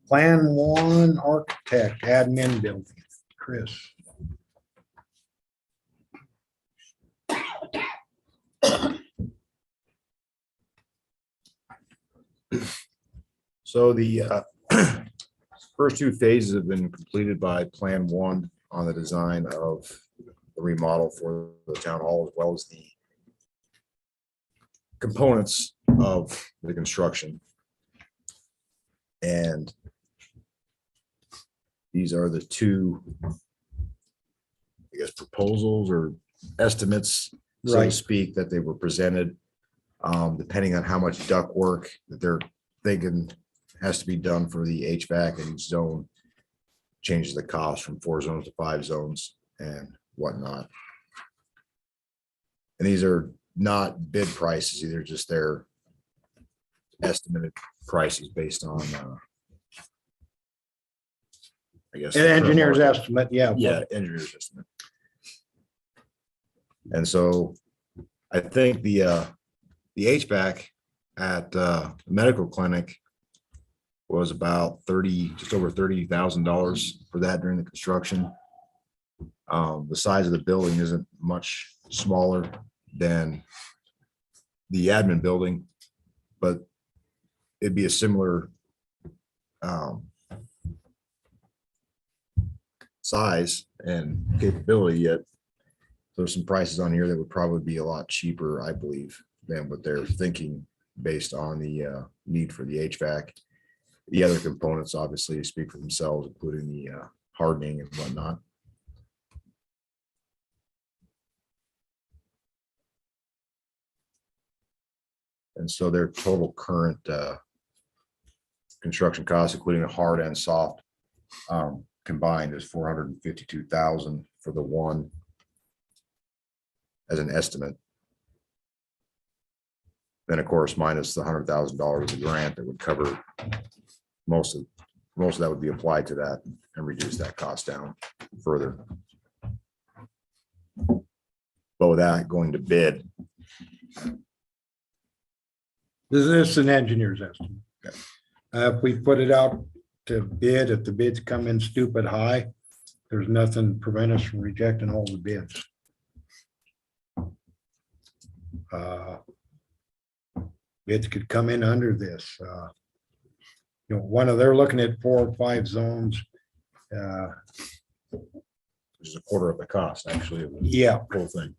Plan 1 architect admin building, Chris. So the first two phases have been completed by Plan 1 on the design of the remodel for the town hall, as well as the components of the construction. And these are the two, I guess, proposals or estimates, so to Right. speak, that they were presented. Depending on how much duct work that they're thinking has to be done for the HVAC in each zone, changes the cost from 4 zones to 5 zones and whatnot. And these are not bid prices, these are just their estimated prices based on, I guess. An the current engineer's market. estimate, yeah. Yeah, engineer's estimate. And so I think the HVAC at the medical clinic was about just over $30,000 for that during the construction. The size of the building isn't much smaller than the admin building, but it'd be a similar size and capability, yet there's some prices on here that would probably be a lot cheaper, I believe, than what they're thinking based on the need for the HVAC. The other components obviously speak for themselves, including the hardening and whatnot. And so their total current construction costs, including the hard and soft, combined is $452,000 for the one as an estimate. Then, of course, minus the $100,000 of the grant that would cover most of that would be applied to that and reduce that cost down further. But without going to bid, This is an engineer's estimate. Okay. If we put it out to bid. If the bids come in stupid high, there's nothing to prevent us from rejecting all the bids. Bids could come in under this. You know, they're looking at 4 or 5 zones. Which is a quarter of the cost, actually, of the Yeah, whole thing.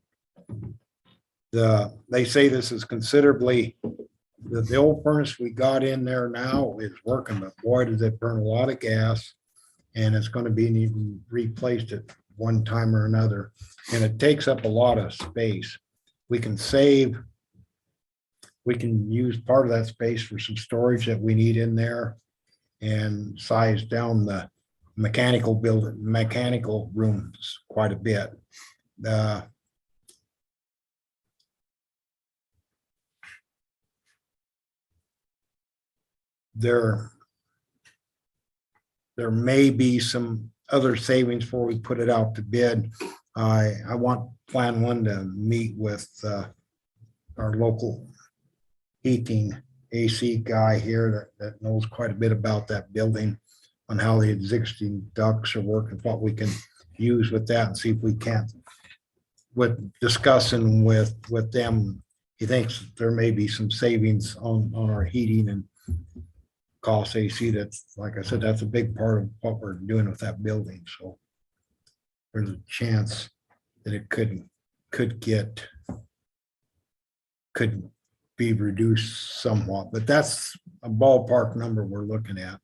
they say this is considerably, the old furnace we got in there now is working, but boy, does it burn a lot of gas. And it's going to be needing replaced at one time or another. And it takes up a lot of space. We can use part of that space for some storage that we need in there and size down the mechanical rooms quite a bit. There may be some other savings before we put it out to bid. I want Plan 1 to meet with our local heating AC guy here that knows quite a bit about that building, on how the existing ducts are working, what we can use with that, and see if we can't. With discussing with them, he thinks there may be some savings on our heating and cost AC. That's, like I said, that's a big part of what we're doing with that building. So there's a chance that it could be reduced somewhat, but that's a ballpark number we're looking at.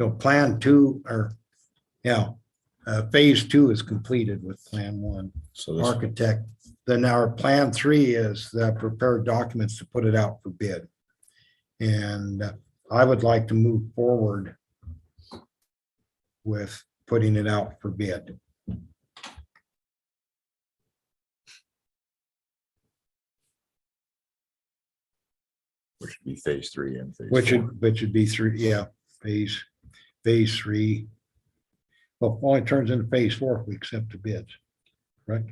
So Plan 2, or Phase 2 is completed with Plan 1. So this, Architect. Then our Plan 3 is the prepared documents to put it out for bid. And I would like to move forward with putting it out for bid. which would be phase 3 and phase Which 4. would be 3, phase 3. Well, only turns into phase 4 if we accept the bids, right?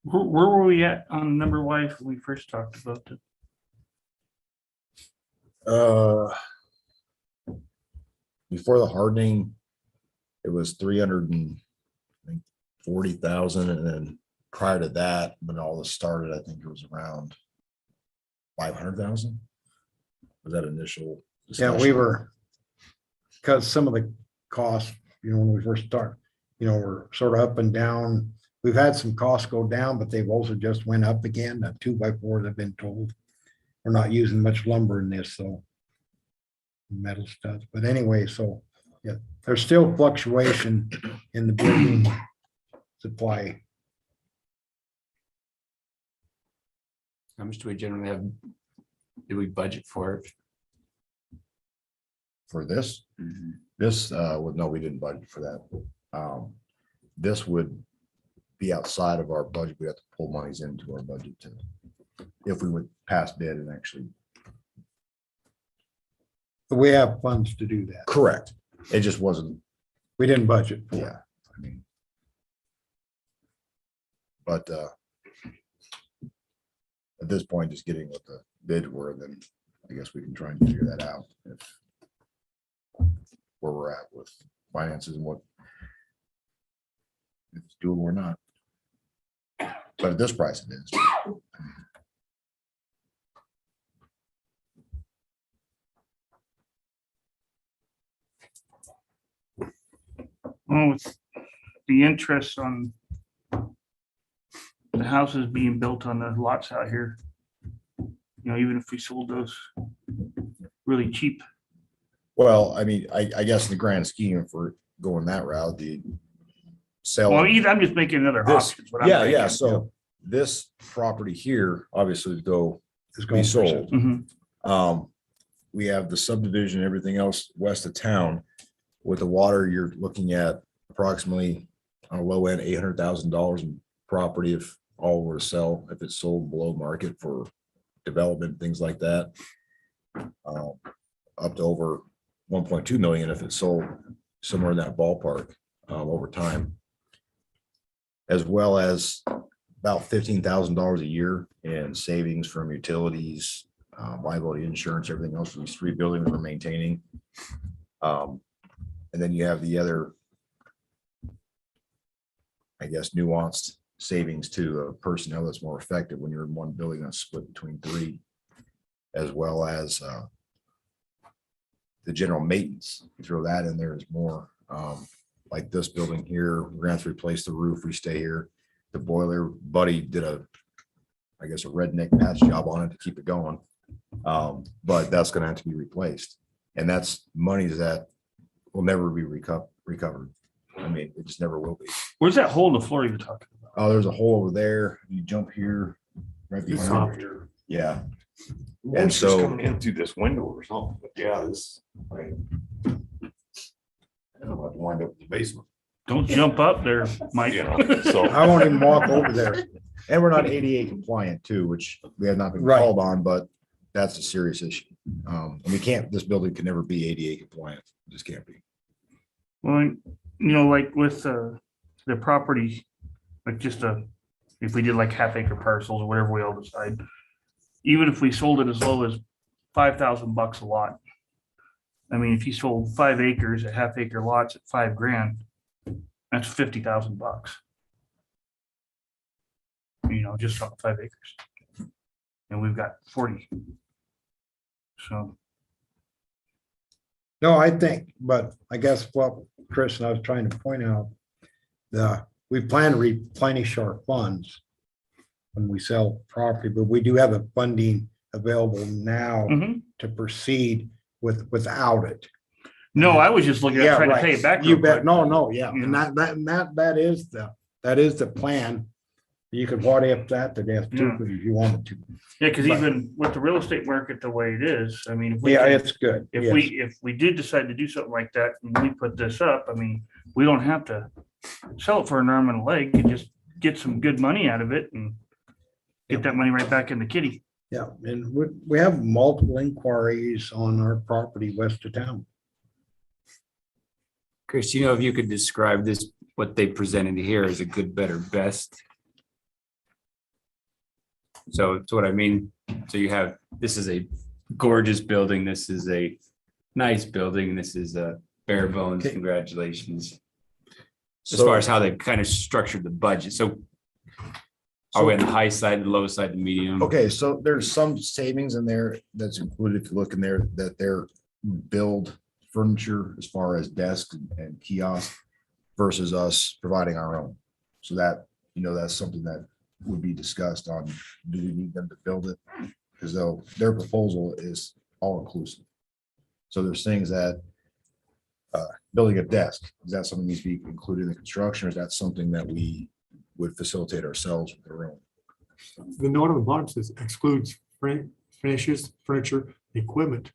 Where were we at on number wise when we first talked about it? Before the hardening, it was 340,000, and then prior to that, when all this started, I think it was around 500,000. Was that initial? Yeah, we discussion? were, because some of the costs, when we first start, we're sort of up and down. We've had some costs go down, but they've also just went up again. The 2x4s, I've been told. We're not using much lumber in this, so metal stuff. But anyway, so yeah, there's still fluctuation in the building supply. How much do we generally have? Do we budget for it? For this, no, we didn't budget for that. This would be outside of our budget. We have to pull monies into our budget if we would pass bid and actually. We have funds to do that. Correct. It just wasn't, We didn't budget for it. yeah, I mean. But at this point, just getting what the bids were, then I guess we can try and figure that out. Where we're at with finances and what if it's doable or not. But at this price it is. Well, with the interest on the houses being built on the lots out here, even if we sold those really cheap. Well, I mean, I guess in the grand scheme, for going that route, the sale. Well, I'm just making another This- option. is what I'm Yeah, thinking. so this property here, obviously would go, It's be going for sold. Mhm. We have the subdivision, everything else west of town. With the water, you're looking at approximately on a low end, $800,000 in property if all were to sell, if it's sold below market for development, things like that. Up to over 1.2 million if it's sold somewhere in that ballpark over time. As well as about $15,000 a year in savings from utilities, liability insurance, everything else for these 3 buildings we're maintaining. And then you have the other, I guess, nuanced savings to personnel that's more effective when you're in one building that's split between 3, as well as the general maintenance. You throw that in there is more, like this building here, we're gonna have to replace the roof, we stay here. The boiler, Buddy did I guess, a redneck patch job on it to keep it going. But that's gonna have to be replaced. And that's monies that will never be recovered. I mean, it just never will be. Where's that hole in the floor you're talking about? Oh, there's a hole over there. You jump here, right behind. Yeah. And It's just so, coming in through this window or something, but yeah, this. I don't know, I'd wind up in the basement. Don't jump up there, Mike. You know, so. I won't even walk over there. and we're not ADA compliant too, which we have not been Right. called on, but that's a serious issue. And we can't, this building can never be ADA compliant. It just can't be. Well, you know, like with the property, like just if we did like half acre parcels or whatever we all decide, even if we sold it as low as $5,000 a lot. I mean, if you sold 5 acres at half acre lots at $5,000, that's $50,000. You know, just on 5 acres. And we've got 40. So. No, I think, but I guess what Chris and I was trying to point out, we plan to replenish our funds when we sell property, but we do have the funding available now Mhm. to proceed without it. No, I was just looking at Yeah, trying to right. pay it back. You real bet. quick. No, yeah. Yeah. And that is the plan. You could what if that to death too, Yeah. if you wanted to. Yeah, because But- even with the real estate market the way it is, I mean, if we Yeah, can- it's good. if Yes. if we did decide to do something like that and we put this up, I mean, we don't have to sell it for an arm and a leg and just get some good money out of it and get that money right back in the kitty. Yeah, and we have multiple inquiries on our property west of town. Chris, you know, if you could describe this, what they presented here as a good, better, best. So it's what I mean. So you have, this is a gorgeous building. This is a nice building. This is a bare bones. Okay. Congratulations. As far as how they kind of structured the budget. So are we on the high side, the low side, the medium? Okay, so there's some savings in there that's included, if you look in there, that they're build furniture as far as desks and kiosks versus us providing our own. So that, you know, that's something that would be discussed on, do we need them to build it? Because their proposal is all inclusive. So there's things that building a desk, is that something that needs to be included in the construction, or is that something that we would facilitate ourselves with our own? The note on the bottom says excludes finishes, furniture, equipment.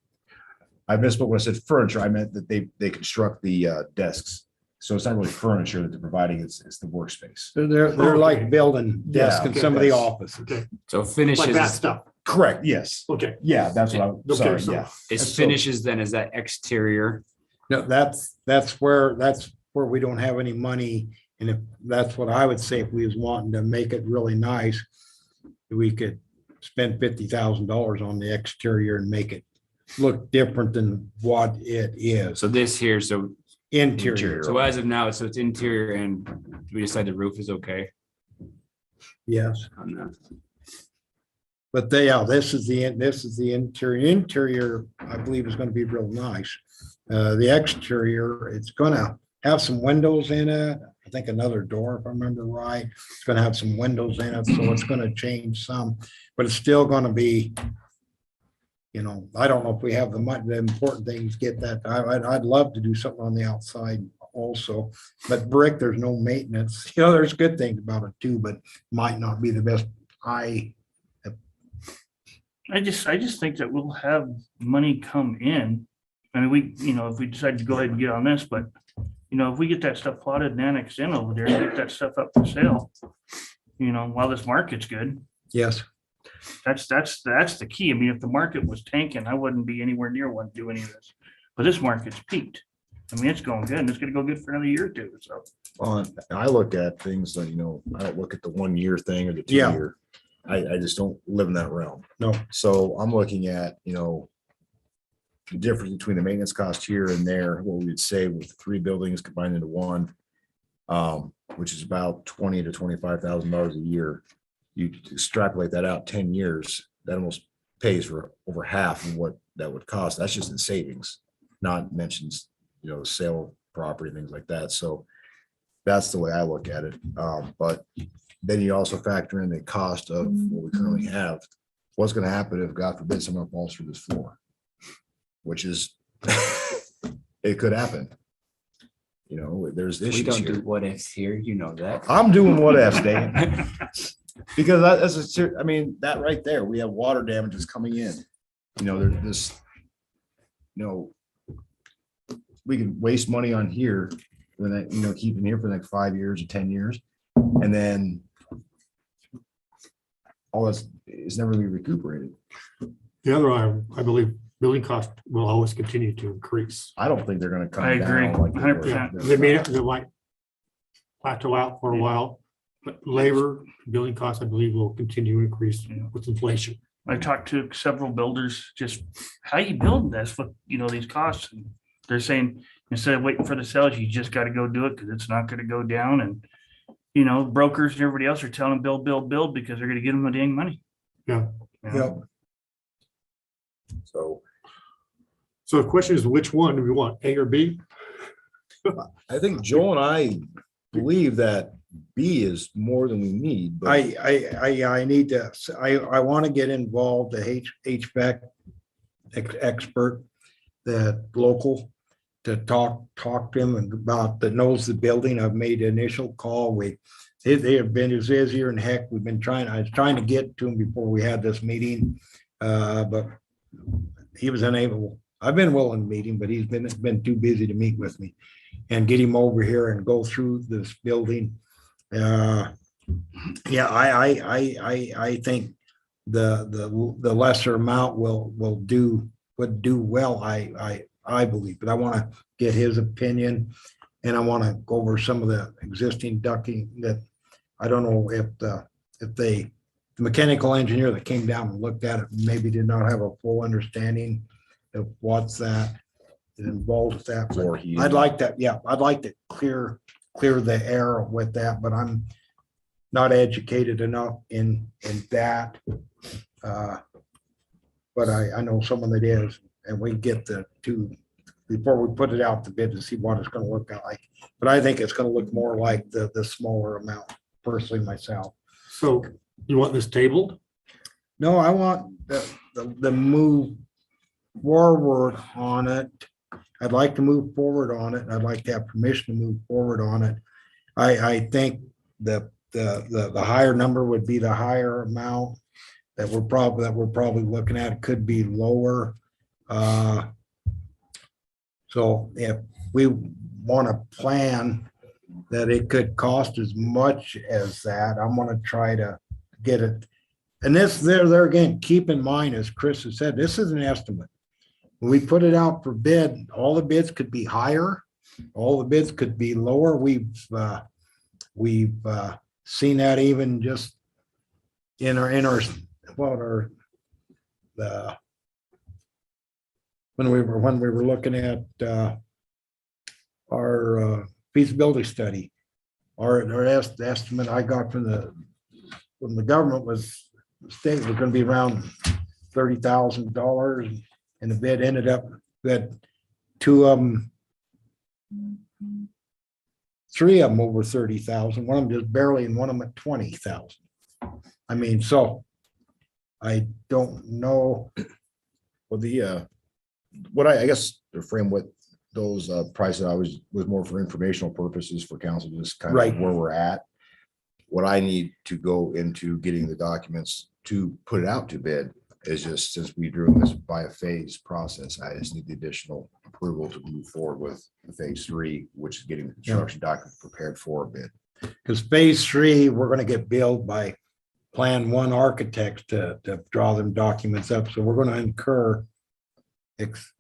I misspoke when I said furniture. I meant that they construct the desks. So it's not really furniture that they're providing, it's the workspace. They're like building desks in okay, some of the that's- offices. Okay, So like finishes, that stuff. Correct, yes. Okay. Yeah, that's what I'm Okay, sorry, so- yeah. is so- finishes then is that exterior? No, that's where we don't have any money. And if that's what I would say, if we was wanting to make it really nice, we could spend $50,000 on the exterior and make it look different than what it is. So this here, so Interior, so as of now, so it's interior and we decide the roof is okay yes. on that. But this is the interior. Interior, I believe, is going to be real nice. The exterior, it's going to have some windows in it. I think another door, if I remember right. It's going to have some windows in it, so it's going to change some, but it's still going to be, you know, I don't know if we have the money. The important thing is get that. I'd love to do something on the outside also, but brick, there's no maintenance. You know, there's good things about it too, but might not be the best. I just think that we'll have money come in. I mean, you know, if we decide to go ahead and get on this, but you know, if we get that stuff plotted and annexed in over there and get that stuff up for sale, you know, while this market's good, Yes. that's the key. I mean, if the market was tanking, I wouldn't be anywhere near one to do any of this. But this market's peaked. I mean, it's going good and it's gonna go good for another year or two. So I look at things that, I don't look at the 1 year thing or the 2 Yeah. year. I just don't live in that realm. No. So I'm looking at, the difference between the maintenance cost here and there, what we would say with 3 buildings combined into one, which is about $20,000 to $25,000 a year. You extrapolate that out 10 years, that almost pays for over half of what that would cost. That's just in savings, not mentions, sale of property, things like that. So that's the way I look at it. But then you also factor in the cost of what we currently have. What's going to happen if, God forbid, someone falls through this floor? Which is, it could happen. There's We issues don't do here. what ifs here, you know that. I'm doing what ifs, Dan. Because that right there, we have water damages coming in. There's this, we can waste money on here when that, keeping here for the next 5 years or 10 years. And then all this is never really recuperated. The other item, I believe, building cost will always continue to increase. I don't think they're gonna come I agree, down like they were. 100%. They might plateau out for a while, but labor, building costs, I believe, will continue to increase with inflation. I talked to several builders, just how you build this, what, these costs. And they're saying, instead of waiting for the sales, you just got to go do it because it's not going to go down. And, brokers and everybody else are telling them build because they're going to get them the dang money. Yeah. Yep. So So the question is, which one do we want, A or B? I think Joel and I believe that B is more than we need, but I need to, I want to get involved, the HVAC expert, that local, to talk to him about, that knows the building. I've made the initial call. They have been as busier and heck, I was trying to get to him before we had this meeting, but he was unable. I've been willing to meet him, but he's been too busy to meet with me and get him over here and go through this building. I think the lesser amount would do well. I believe, but I want to get his opinion, and I want to go over some of the existing ducting that I don't know if the mechanical engineer that came down and looked at it maybe did not have a full understanding of what's that is involved with that. Floor heating. I'd like that. Yeah, I'd like to clear the air with that, but I'm not educated enough in that. But I know someone that is, and we get the two before we put it out to bid to see what it's going to look like. But I think it's going to look more like the smaller amount, personally myself. So you want this tabled? No, I want the move forward on it. I'd like to move forward on it. I'd like to have permission to move forward on it. I think the higher number would be the higher amount that we're probably looking at. It could be lower. So if we want to plan that it could cost as much as that, I'm going to try to get it. And this, there again, keep in mind, as Chris has said, this is an estimate. When we put it out for bid, all the bids could be higher, all the bids could be lower. We've seen that even just in our when we were looking at our feasibility study. Our estimate I got from the government was the state was going to be around $30,000, and the bid ended up that two of them, three of them over 30,000. One of them just barely, and one of them at 20,000. I mean, so I don't know. well, what I guess to frame what those prices I was more for informational purposes for council, just kind of Right. where we're at. What I need to go into getting the documents to put it out to bid is just, since we drew this by a phase process, I just need the additional approval to move forward with the phase 3, which is getting the construction document prepared for a bid. Because phase 3, we're going to get billed by Plan 1 architects to draw them documents up. So we're going to incur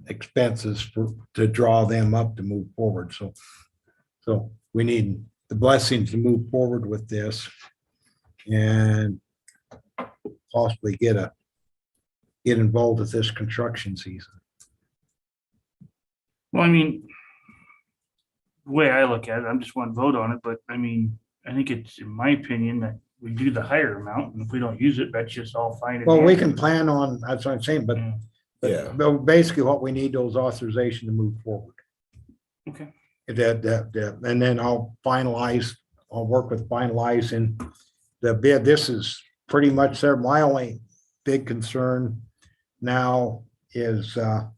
expenses to draw them up to move forward. So we need the blessings to move forward with this and possibly get involved with this construction season. Well, I mean, the way I look at it, I'm just want to vote on it, but I mean, I think it's, in my opinion, that we do the higher amount, and if we don't use it, that's just all fine. and Well, we dandy. can plan on, that's what I'm saying, but Yeah. Yeah. but basically what we need is authorization to move forward. Okay. And then I'll work with finalizing the bid. This is pretty much there. My only big concern now is the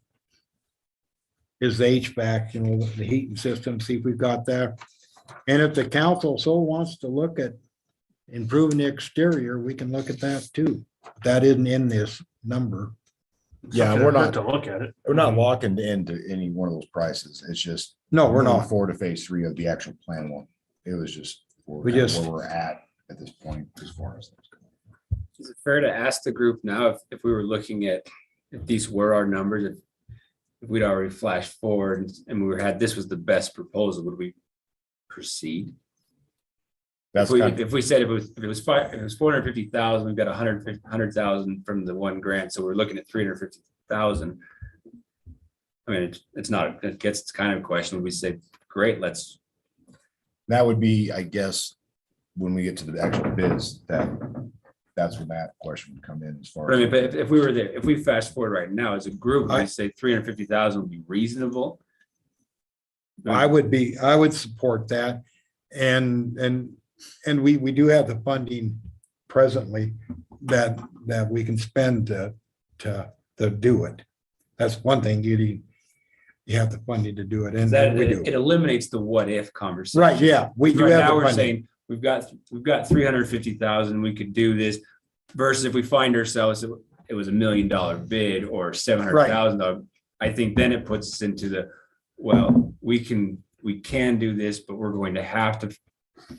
HVAC, the heating system, see if we've got that. And if the council so wants to look at improving the exterior, we can look at that too. That isn't in this number. Yeah, Something we're I'd not- have To look at it. We're not locking into any one of those prices. It's just. No, we're moving not. Forward to phase 3 of the actual plan one. It was just. We just- Where we're at this point as far as. that's going. Is it fair to ask the group now if we were looking at, if these were our numbers, if we'd already flashed forward and this was the best proposal, would we proceed? That's If kind of, we said if it was 450,000, we've got 100,000 from the one grant, so we're looking at 350,000. I mean, it's not, it gets kind of a question. We say, great, that would be, I guess, when we get to the actual bids, that's when that question would come in as far but I mean, as. but if we were there, if we fast forward right now as a group, I- I say 350,000 would be reasonable. I would support that. And we do have the funding presently that we can spend to do it. That's one thing, you have the funding to do it, and That we do. it eliminates the what if conversation. Right, yeah, we do Right have now, the we're funding. saying we've got 350,000, we could do this. Versus if we find ourselves, it was $1 million bid or $700,000. I think then it puts us into we can do this, but we're going to have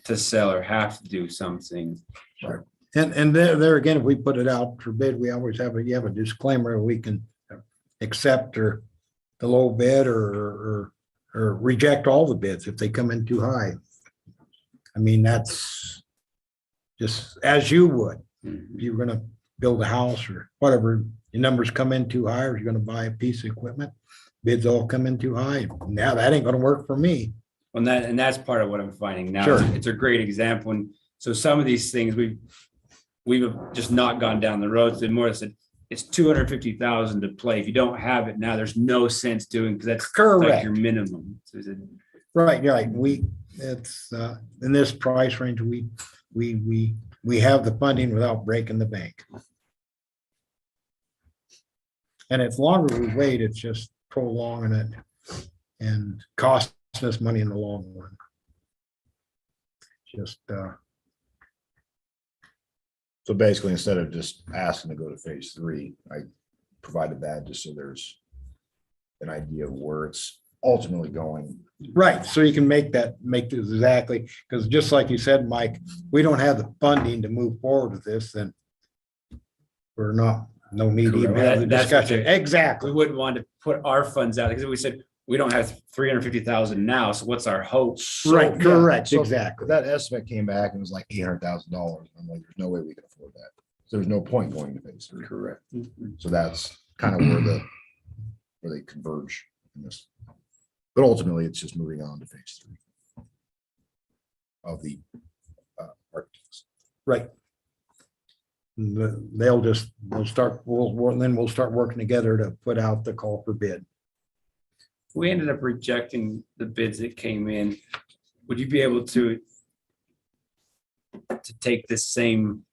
to sell or have to do something. And there again, if we put it out for bid, we always have a disclaimer, we can accept or the low bid or reject all the bids if they come in too high. I mean, that's just as you would. If you're gonna build a house or whatever, your numbers come in too high, or you're gonna buy a piece of equipment, bids all come in too high. Now that ain't gonna work for me. And that's part of what I'm finding now. Sure. It's a great example. And so some of these things we've just not gone down the road. So more said, it's 250,000 to play. If you don't have it now, there's no sense doing, because that's like Correct. your minimum. So Right, it's in this price range, we have the funding without breaking the bank. And it's longer we wait, it's just prolonging it and costing us money in the long run. Just, So basically, instead of just asking to go to phase 3, I provided that just so there's an idea of where it's ultimately going. right, so you can make this exactly, because just like you said, Mike, we don't have the funding to move forward with this, then we're no need to even have the That's what discussion. we Exactly. wouldn't want to put our funds out, because if we said, we don't have 350,000 now, so what's our hope? Right, correct, So exactly. That estimate came back and was like $800,000. I'm like, there's no way we can afford that. So there's no point going to phase 3. Correct. So that's kind of where they converge in this. But ultimately, it's just moving on to phase 3 of the architects. Right. We'll start working together to put out the call for bid. We ended up rejecting the bids that came in. Would you be able to take this same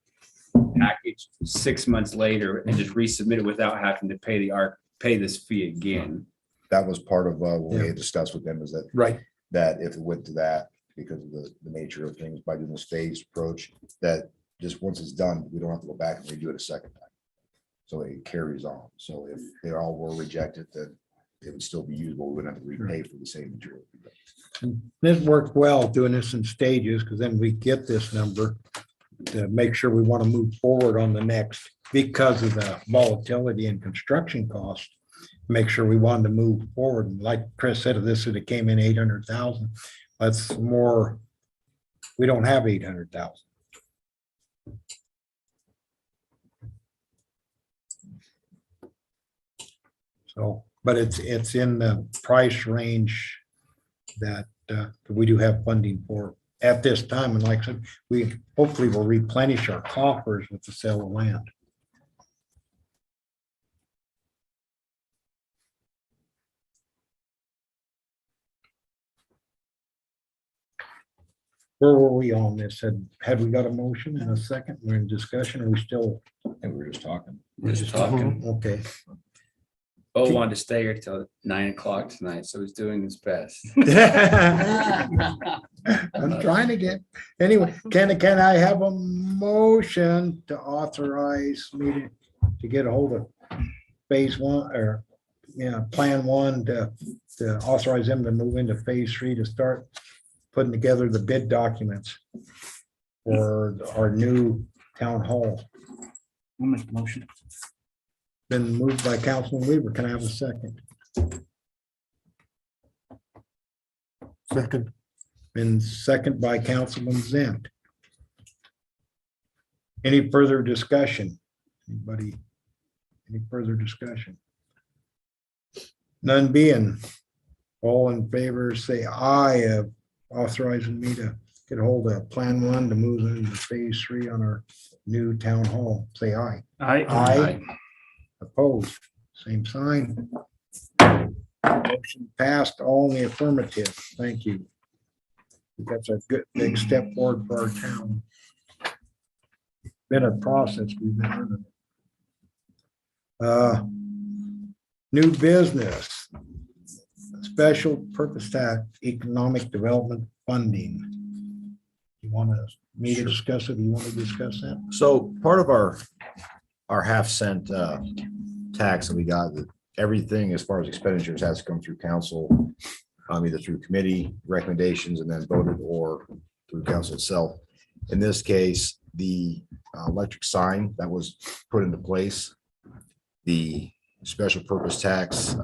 package 6 months later and just resubmit it without having to pay this fee again? That was part of what we Yeah. had discussed with them, is Right. that if it went to that, because of the nature of things, by doing this phased approach, that just once it's done, we don't have to go back and redo it a second time. So it carries on. So if they all were rejected, then it would still be usable. We wouldn't have to repay for the same material. This worked well doing this in stages, because then we get this number to make sure we want to move forward on the next, because of the volatility and construction costs. Make sure we wanted to move forward. And like Chris said, if this would have came in 800,000, that's more We don't have 800,000. So, but it's in the price range that we do have funding for at this time. And like I said, we hopefully will replenish our coffers with the sale of land. Where were we on this? Had we got a motion and a second? We're in discussion. Are we still? And we were just talking. We're just talking. Okay. Bo wanted to stay here till 9 o'clock tonight, so he's doing his best. I'm trying to get, anyway, can I have a motion to authorize me to get a hold of phase one or, plan one to authorize them to move into phase three to start putting together the bid documents for our new town hall. I'll make the motion. Been moved by Councilman Weaver. Can I have a second? Second. Been second by Councilman Zent. Any further discussion? Anybody? Any further discussion? None being, all in favor, say aye of authorizing me to get a hold of Plan One to move into phase three on our new town hall. Say aye. Aye. Opposed, same sign. Motion passed, all in the affirmative. Thank you. That's a good big step forward for our town. Been a process we've been in. New business. Special purpose tax economic development funding. You want me to discuss it? You want to discuss that? So part of our half-cent tax that we got, that everything as far as expenditures has to come through council, either through committee recommendations and then voted or through council itself. In this case, the electric sign that was put into place, the special purpose tax,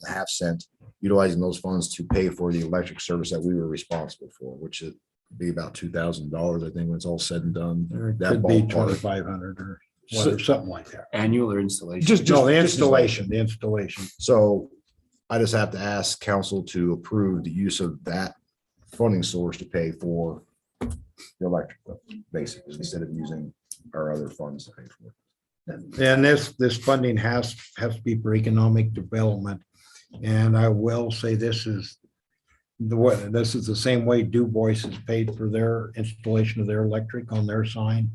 half-cent, utilizing those funds to pay for the electric service that we were responsible for, which would be about $2,000, I think, when it's all said and done. Or it That could be ballpark. 2,500 or whatever, something like that. Annual or installation? No, the installation. So I just have to ask council to approve the use of that funding source to pay for the electric, basically, instead of using our other funds to pay for it. And this funding has to be for economic development. And I will say this is the same way Du Bois is paid for their installation of their electric on their sign.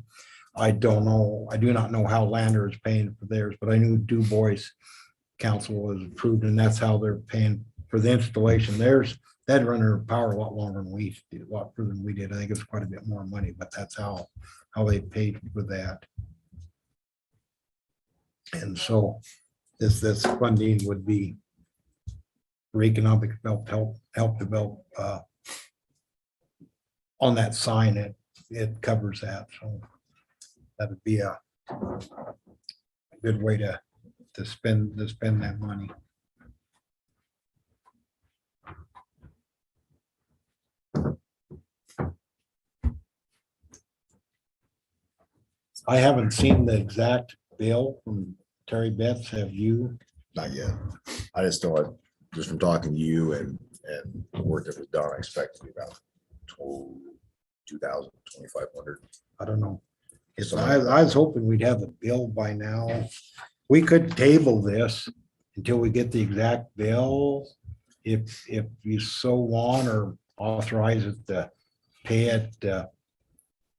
I don't know, I do not know how Lander is paying for theirs, but I knew Du Bois Council was approved, and that's how they're paying for the installation. Theirs, that run their power a lot longer than we did, a lot further than we did. I think it's quite a bit more money, but that's how they paid for that. And so this funding would be for economic help develop on that sign. It covers that. So that would be a good way to spend that money. I haven't seen the exact bill from Terry Betts. Have you? Not yet. I just know, just from talking to you and the work that was done, I expect to be about 2,000, 2,500. I don't know. So I was hoping we'd have the bill by now. We could table this until we get the exact bill. If you so want, or authorize it to pay it.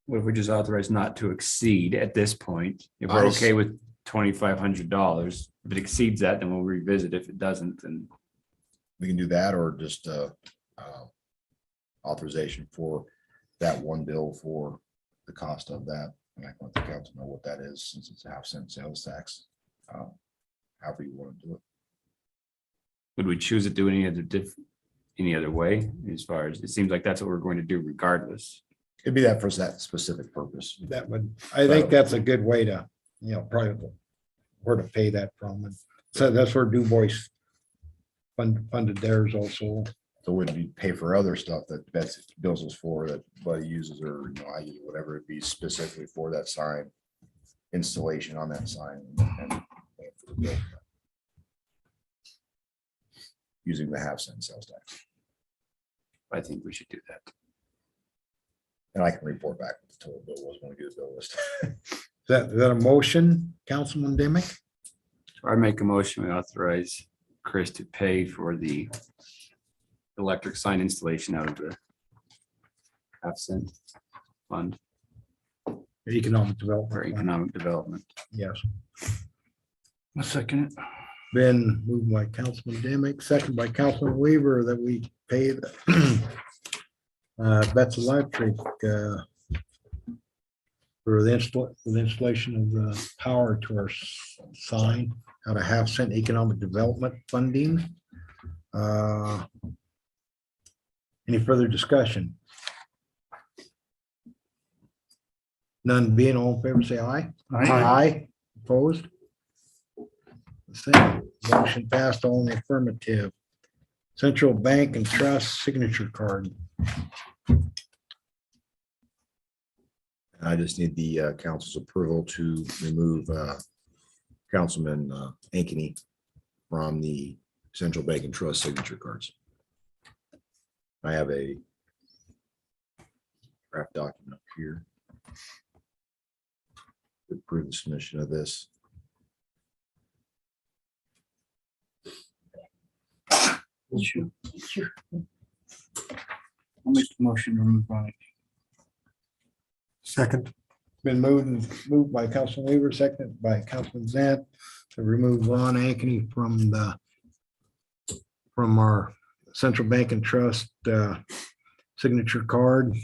What if we just authorize not to exceed at this point? If we're I okay with $2,500, if it exceeds that, then we'll revisit. If it doesn't, then we can do that, or just authorization for that one bill for the cost of that. And I want the council to know what that is, since it's a half-cent sales tax. However you want to do it. would we choose to do any other way? As far as, it seems like that's what we're going to do regardless. It'd be that for that specific purpose. That would, I think that's a good way to, probably where to pay that from. And so that's where Du Bois funded theirs also. So it wouldn't be pay for other stuff that Betsy bills us for that Buddy uses or, I use, whatever, it'd be specifically for that sign installation on that sign. And pay for the bill. Using the 1/2 cent sales tax. I think we should do that. And I can report back what the total bill was when we do the bill list. Is that a motion, Councilman Demick? I make a motion, we authorize Chris to pay for the electric sign installation out of the 1/2 cent fund Economic for Development. Fund. economic development. Yes. A second. Been moved by Councilman Demick, second by Councilman Weaver, that we pay the Betts Electric for the installation of the power to our sign out of 1/2 cent economic development funding. Any further discussion? None being, all in favor, say aye. Aye. Opposed? Same. Motion passed, all in the affirmative. Central Bank and Trust signature card. I just need the council's approval to remove Councilman Ankeny from the Central Bank and Trust signature cards. I have a draft document up here. To approve the submission of this. Sure. I'll make the motion to remove Ronnie. Second. Been moved by Councilman Weaver, seconded by Councilman Zant to remove Ron Ankeny from our Central Bank and Trust signature card.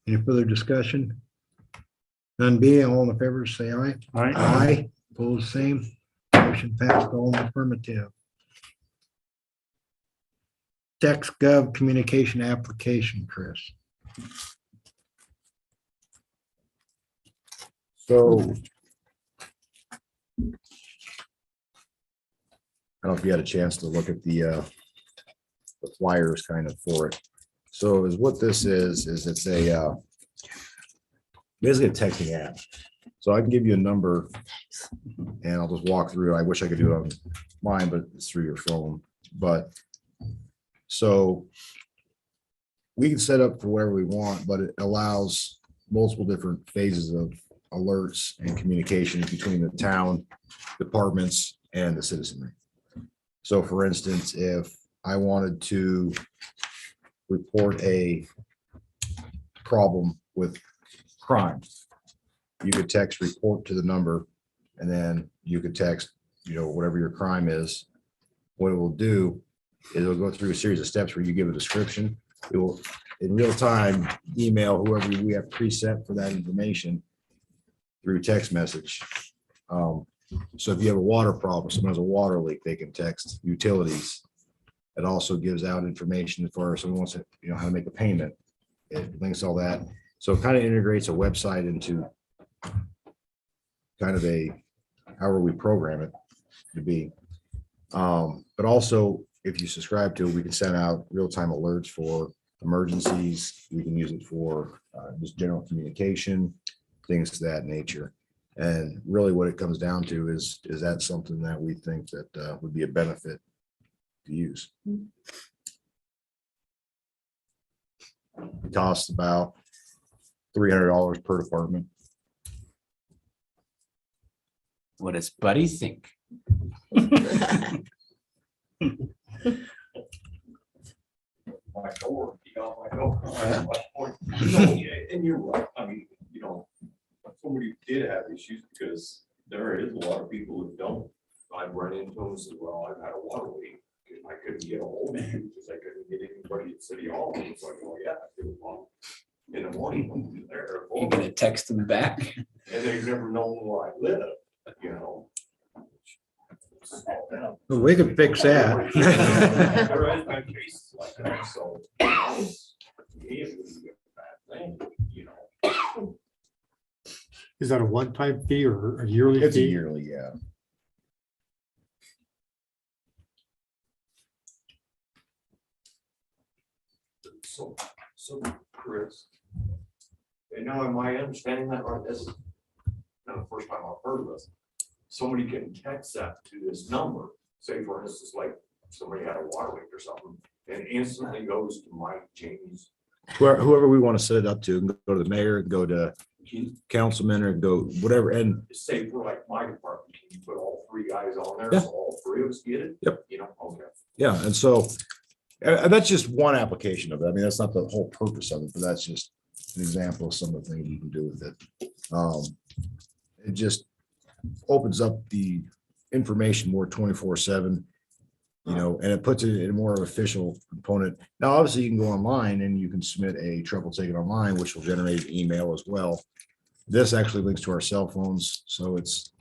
Any further discussion? None being, all in favor, say aye. Aye. Aye. Opposed, same. Motion passed, all in the affirmative. Text Gov communication application, Chris. So. I don't know if you had a chance to look at the flyers kind of for it. So is what this is it's a basically a texting app. So I can give you a number and I'll just walk through. I wish I could do it on mine, but it's through your phone. But so we can set up for whatever we want, but it allows multiple different phases of alerts and communications between the town departments and the citizenry. So for instance, if I wanted to report a problem with crime, you could text report to the number and then you could text, whatever your crime is. What it will do is it'll go through a series of steps where you give a description. It will in real time email whoever we have preset for that information through text message. So if you have a water problem, someone has a water leak, they can text utilities. It also gives out information for someone wants to, how to make a payment. It links all that. So it kind of integrates a website into kind of however we program it to be. But also if you subscribe to it, we can send out real-time alerts for emergencies. We can use it for just general communication, things of that nature. And really what it comes down to is that something that we think that would be a benefit to use. It costs about $300 per department. What does Buddy think? My door, my door. And you're right, I mean, somebody did have issues because there is a lot of people who don't. I've run into them and said, well, I've had a water leak. I couldn't get a hold of you because I couldn't get anybody at City Hall. It's like, oh yeah, it was on in the morning when we were there. You're gonna text him back? And they've never known where I live, Well, we can fix that. There has been cases like that, so. It was a bad thing. Is that a one-time fee or a yearly It's a fee? yearly, yeah. So, Chris. And now am I understanding that right? This is not the first time I've heard of this. Somebody can text that to this number, say for instance, like somebody had a water leak or something, and instantly goes to Mike, Jamie's. Whoever we want to set it up to, go to the mayor, go to councilman, or go whatever, and Say for like my department, can you put all three guys on there, Yeah. so all three of us get it? Yep. You know, okay. yeah, and so that's just one application of it. I mean, that's not the whole purpose of it, but that's just an example of some of the things you can do with it. It just opens up the information more 24/7, you know, and it puts it in a more official component. Now, obviously, you can go online and you can submit a trouble ticket online, which will generate an email as well. This actually links to our cell phones, so it's,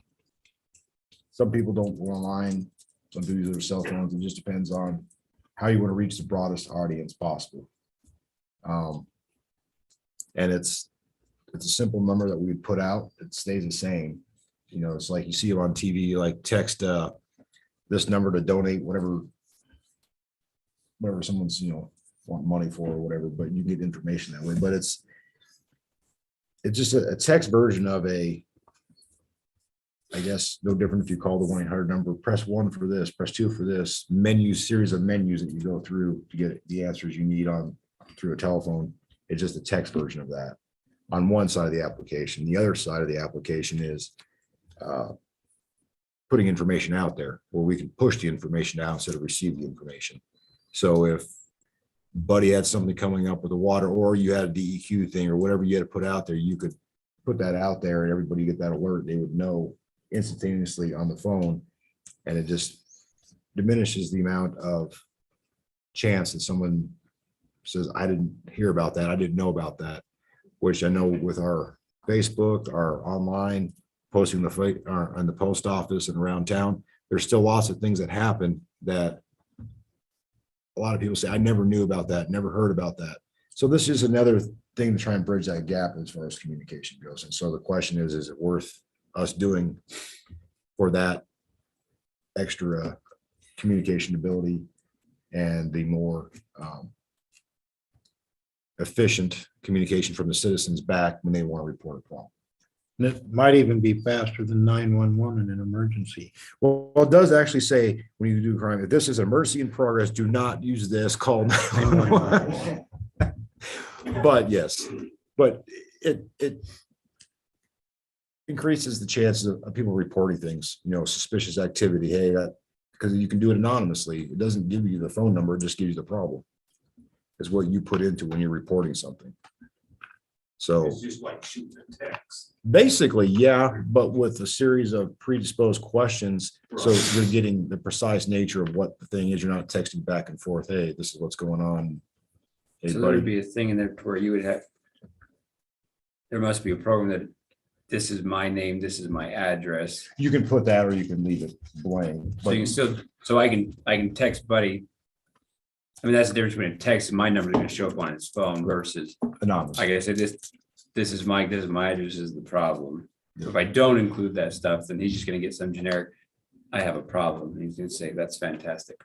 some people don't go online, some people use their cell phones. It just depends on how you want to reach the broadest audience possible. And it's a simple number that we would put out. It stays the same. You know, it's like you see it on TV, like text this number to donate whatever someone's, you know, want money for or whatever, but you get information that way. But it's just a text version of a, I guess, no different if you call the 1-800 number, press 1 for this, press 2 for this, series of menus that you go through to get the answers you need on through a telephone. It's just a text version of that on one side of the application. The other side of the application is putting information out there where we can push the information out instead of receive the information. So if Buddy had something coming up with the water, or you had a DEQ thing or whatever you had to put out there, you could put that out there and everybody get that alert. They would know instantaneously on the phone, and it just diminishes the amount of chance that someone says, I didn't hear about that, I didn't know about that, which I know with our Facebook, our online posting on the post office and around town, there's still lots of things that happen that a lot of people say, I never knew about that, never heard about that. So this is another thing to try and bridge that gap as far as communication goes. And so the question is it worth us doing for that extra communication ability and the more efficient communication from the citizens back when they want to report a problem? And it might even be faster than 911 in an emergency. Well, it does actually say when you do crime, if this is an emergency in progress, do not use this, call 911. But yes, but it increases the chances of people reporting things, you know, suspicious activity. Hey, that, because you can do it anonymously. It doesn't give you the phone number, it just gives you the problem. It's what you put into when you're reporting something. So It's just like shooting a text. basically, yeah, but with a series of predisposed questions. So Right. you're getting the precise nature of what the thing is. You're not texting back and forth. Hey, this is what's going on. Hey, So there would buddy. be a thing in there where you would have, there must be a program that this is my name, this is my address. You can put that or you can leave it blank. So you can still, so I can text Buddy. I mean, that's the difference between a text and my number is gonna show up on his phone versus, Anonymous. I guess it just, this is Mike, this is my address, this is the problem. If I don't include that stuff, then he's just gonna get some generic, I have a problem. He's gonna say, that's fantastic.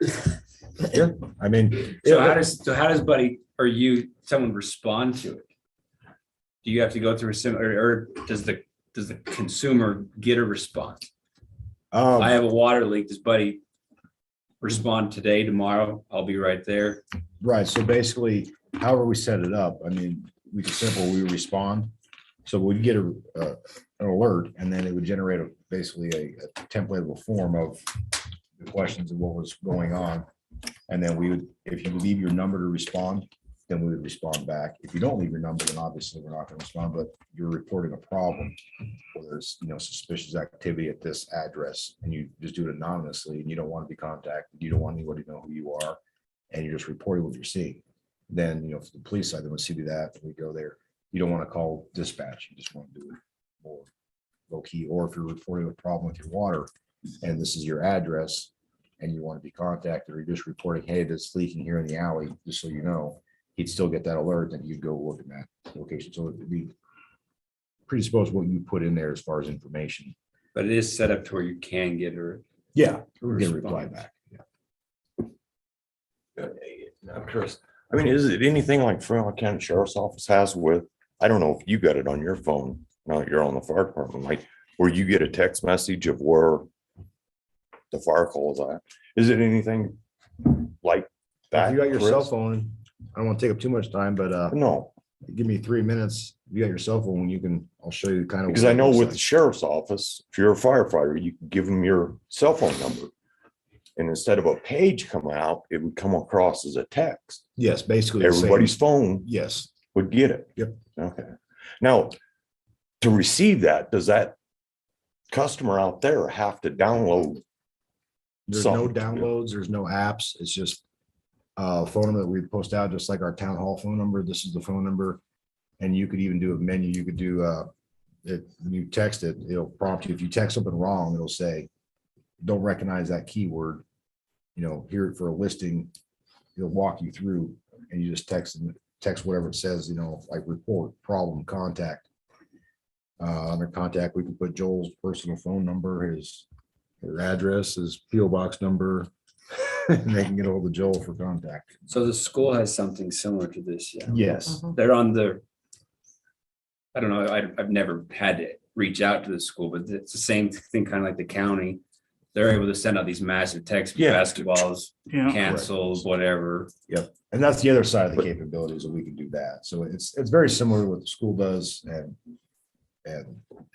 Yeah, I mean. So how does Buddy or someone respond to it? Do you have to go through a similar, or does the consumer get a response? I have a water leak. Does Buddy respond today, tomorrow? I'll be right there. Right, so basically, however we set it up, I mean, we we respond. So we get an alert, and then it would generate basically a templatable form of the questions of what was going on. And then we would, if you leave your number to respond, then we would respond back. If you don't leave your number, then obviously we're not going to respond, but you're reporting a problem. Or there's, you know, suspicious activity at this address, and you just do it anonymously, and you don't want to be contacted. You don't want anybody to know who you are, and you're just reporting what you're seeing. Then, you know, for the police side, they would see that, we go there. You don't want to call dispatch. You just want to do it more low key. Or if you're reporting a problem with your water, and this is your address, and you want to be contacted, or you're just reporting, hey, there's leaking here in the alley, just so you know, he'd still get that alert, and you'd go look at that location. So it'd be predisposed what you put in there as far as information. But it is set up to where you can get her. Yeah, we're gonna reply back. Yeah. Now, Chris, I mean, is it anything like Fremont County Sheriff's Office has with, I don't know if you got it on your phone, now that you're on the fire department, like, where you get a text message of where the fire call is at? Is it anything like that? If you got your cell Chris? phone, I don't want to take up too much time, but No, give me 3 minutes. If you got your cell phone, I'll show you kind of. because I know with the sheriff's office, if you're a firefighter, you can give them your cell phone number. And instead of a page coming out, it would come across as a text. Yes, basically. the same. Everybody's phone Yes, would get it. Yep. Okay. Now, to receive that, does that customer out there have to download? there's no something? downloads, there's no apps. It's just phone number that we post out, just like our town hall phone number. This is the phone number. And you could even do a menu. You could do when you text it, it'll prompt you. If you text something wrong, it'll say, don't recognize that keyword. Here for a listing, it'll walk you through and you just text whatever it says, like report, problem, contact. Under contact, we can put Joel's personal phone number, his address, his PO box number. And they can get hold of Joel for contact. So the school has something similar to this, yeah. Yes. They're on the, I don't know, I've never had to reach out to the school, but it's the same thing, kind of like the county. They're able to send out these massive texts, Yeah. Oh, basketballs, Yeah. canceled, whatever. Yep. And that's the other side of the capabilities that we can do that. So it's very similar to what the school does and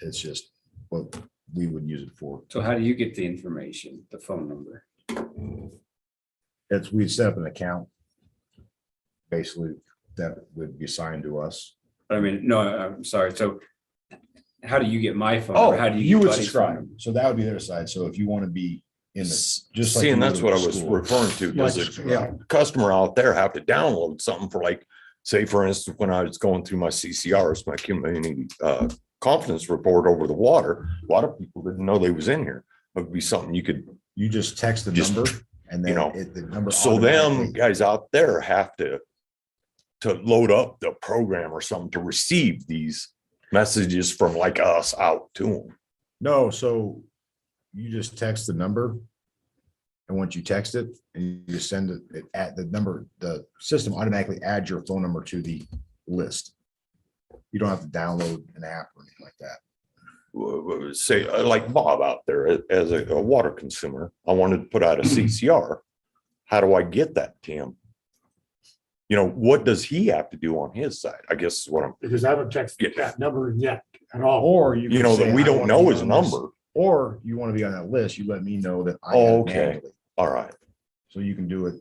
it's just what we would use it for. So how do you get the information, the phone number? We'd set up an account. Basically, that would be assigned to us. I mean, no, I'm sorry. So how do you get my phone? number? How do You get would Buddy's phone subscribe. number? So that would be their side. So if you want to be in the, just like. See, you and would that's with what the I was school. referring to. Does Like, the yeah. customer out there have to download something for, like, say, for instance, when I was going through my CCRs, my community confidence report over the water, a lot of people didn't know they was in here. It would be something you could, You just text the Just, number and then you know, the number. so them automatically- guys out there have to load up the program or something to receive these messages from like us out to them. No, so you just text the number. And once you text it and you send it at the number, the system automatically adds your phone number to the list. You don't have to download an app or anything like that. Say, like Bob out there as a water consumer, I wanted to put out a CCR. How do I get that to him? What does he have to do on his side? I guess is what I'm, Because I haven't texted that number yet at all. Or you. can that say, we I don't wanna know be his on this. number. Or you want to be on that list, you let me know that I. Oh, have it okay. manually. All right. So you can do it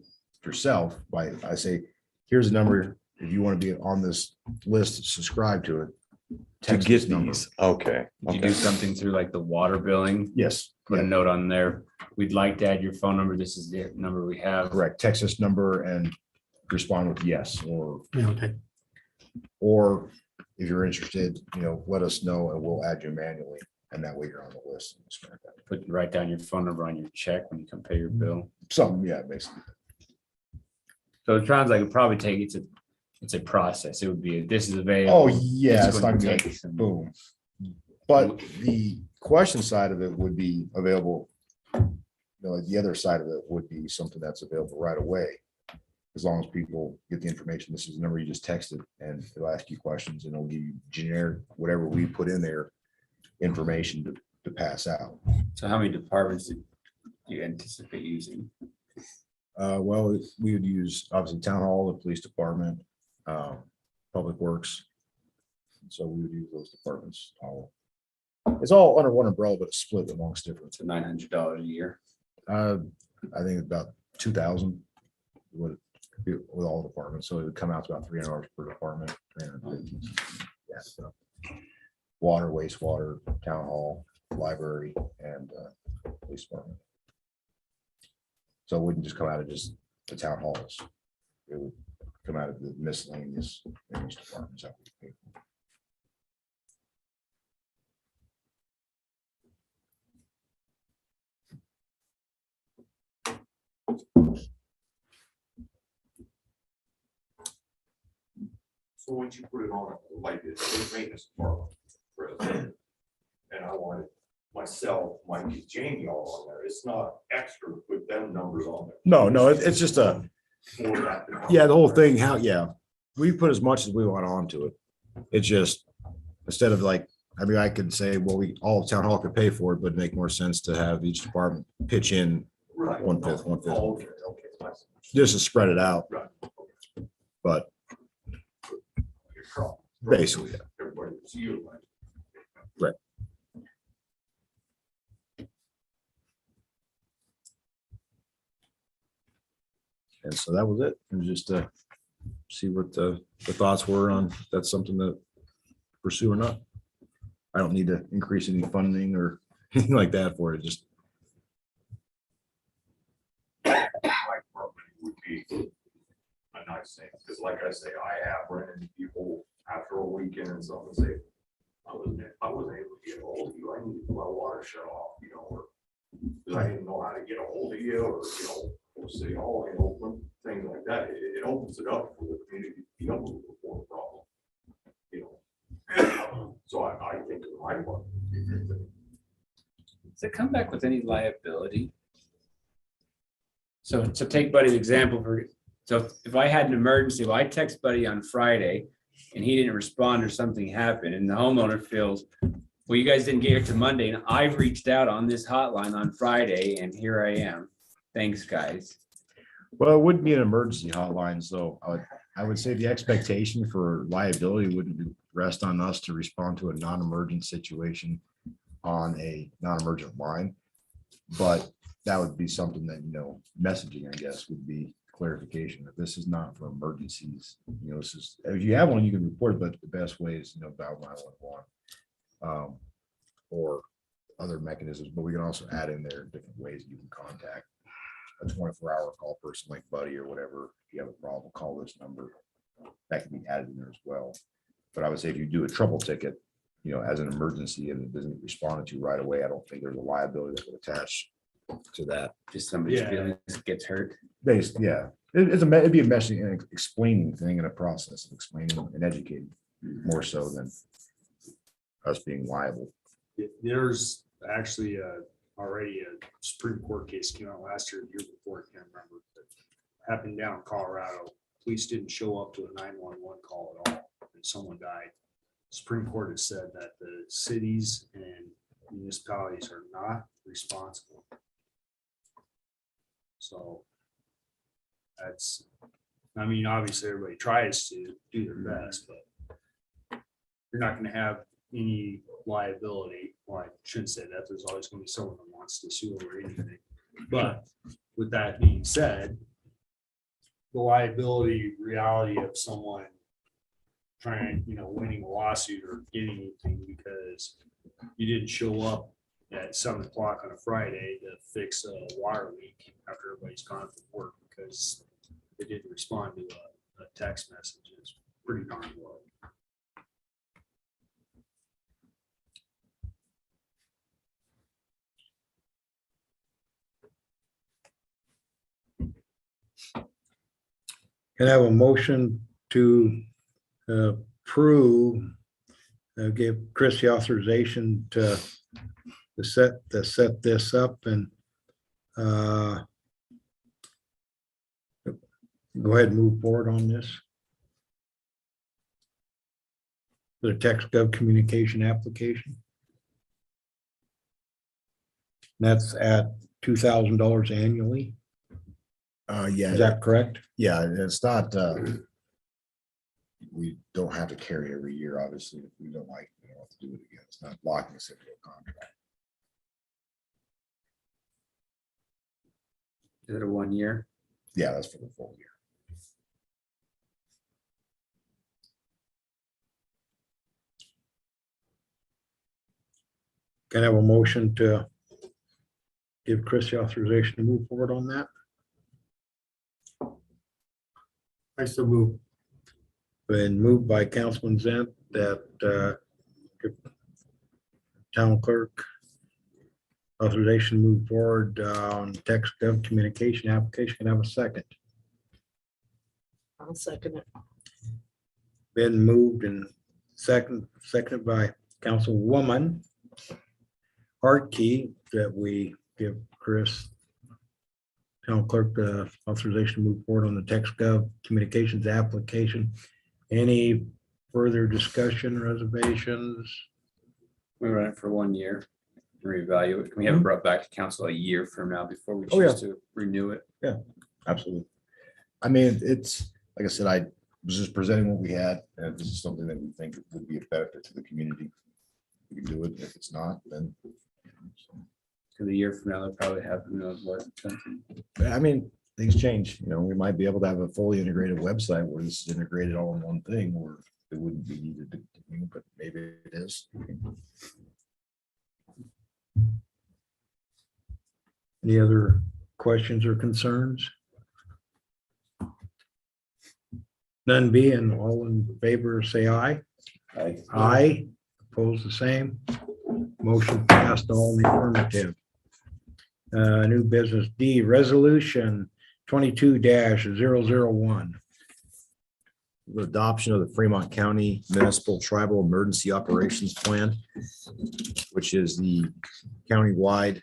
yourself I say, here's a number. If you want to be on this list, subscribe to it. To Text get this number. these. Okay. Did you do something through like the water billing? Yes. Put a yeah, note on there. We'd like to add your phone number. This is the number we have. Correct. Text this number and respond with yes, Yeah, okay. or if you're interested, let us know and we'll add you manually. And that way you're on the list. Write down your phone number on your check when you come pay your bill. Something, yeah, basically. So it sounds like it probably take, it's a process. It would be, this is available. Oh, yeah, it's going not to gonna be take like some- boom. But the question side of it would be available. Like the other side of it would be something that's available right away. As long as people get the information, this is the number you just texted and it'll ask you questions and it'll give you generic, whatever we put in there, information to pass out. So how many departments do you anticipate using? Well, we would use obviously town hall, the police department, public works. So we would use those departments all. It's all under one umbrella, but it's split amongst different. It's $900 a year. I think about 2,000 with all departments. So it would come out to about $300 per department. 350. Yeah. So water, wastewater, town hall, library, and police department. So it wouldn't just come out of just the town halls. It would come out of the miscellaneous departments. That we pay for. So once you put it on, like it's a maintenance department, Chris, and I wanted myself, Mikey, Jamie all on there, it's not extra to put them numbers on there. No, it's just for that. Yeah, the whole thing, how, yeah, we put as much as we want onto it. It's just, instead of like, I mean, I could say, well, all town hall could pay for it, but it'd make more sense to have each department pitch in Right. 1/5, 1/5. Oh, okay, okay. just to spread it out. Right. But Your call. basically, yeah. Everybody was utilized. And so that was it. It was just to see what the thoughts were on, if that's something to pursue or not. I don't need to increase any funding or anything like that for it, just. My property would be a nice thing, because like I say, I have run into people after a weekend and something say, I wasn't able to get a hold of you, I need my water shut off, you know, or 'cause I didn't know how to get a hold of you, or, you know, or City Hall in Oakland, things like that. It opens it up for the community to be able to report a problem, you know. So I think it might work. Does it come back with any liability? So take Buddy's example so if I had an emergency, well, I text Buddy on Friday and he didn't respond or something happened and the homeowner feels, well, you guys didn't get here to Monday and I've reached out on this hotline on Friday and here I am. Thanks, guys. Well, it wouldn't be an emergency hotline, so I would say the expectation for liability wouldn't rest on us to respond to a non-emergent situation on a non-emergent line. But that would be something that, you know, messaging, I guess, would be clarification that this is not for emergencies. You know, this is, if you have one, you can report it, but the best way is, you know, dial 911. Or other mechanisms, but we can also add in there different ways you can contact a 24-hour call person like Buddy or whatever. If you have a problem, call this number. That can be added in there as well. But I would say if you do a trouble ticket, you know, as an emergency and it doesn't respond to right away, I don't think there's a liability that would attach to that. Just somebody's Yeah. feelings gets hurt. Based, yeah, it'd be a messy and explaining thing in a process of explaining and educating more so than us being liable. There's actually already a Supreme Court case came out last year, the year before, I can't remember. But happened down in Colorado. Police didn't show up to a 911 call at all, and someone died. Supreme Court has said that the cities and municipalities are not responsible. So that's, I mean, obviously everybody tries to do their best, but you're not going to have any liability. Well, I shouldn't say that. There's always going to be someone that wants to sue over anything. But with that being said, the liability reality of someone trying, you know, winning a lawsuit or getting anything because you didn't show up at 7 o'clock on a Friday to fix a water leak after everybody's gone from work because they didn't respond to a text message is pretty darn low. Can I have a motion to approve, give Chris the authorization to set this up and go ahead and move forward on this? The text gov communication application. That's at $2,000 annually. Yeah. Is that correct? Yeah, it's not, we don't have to carry every year, obviously. If we don't like, we don't have to do it again. It's not locking us into a contract. Is it a 1 year? Yeah, that's for the full year. Can I have a motion to give Chris the authorization to move forward on that? I still move. Been moved by Councilman Zent that town clerk authorization to move forward on text gov communication application. Can I have a second? I'll second it. Been moved and seconded by Councilwoman Hartkey that we give Chris town clerk, authorization to move forward on the text gov communications application. Any further discussion, reservations? We run it for 1 year, reevaluate. Can we have it brought back to council a year from now before we Oh, yeah. choose to renew it? Absolutely. I mean, it's, like I said, I was just presenting what we had, and if this is something that we think would be a benefit to the community, we can do it. If it's not, then. Because a year from now, they'll probably have, who knows what. something. I mean, things change, we might be able to have a fully integrated website where this is integrated all in one thing, or it wouldn't be needed to, but maybe it is. Any other questions or concerns? None being, all in favor, say aye. Aye, opposed the same. Motion passed, all in the affirmative. New business D, resolution 22-001. The adoption of the Fremont County Municipal Tribal Emergency Operations Plan, which is the countywide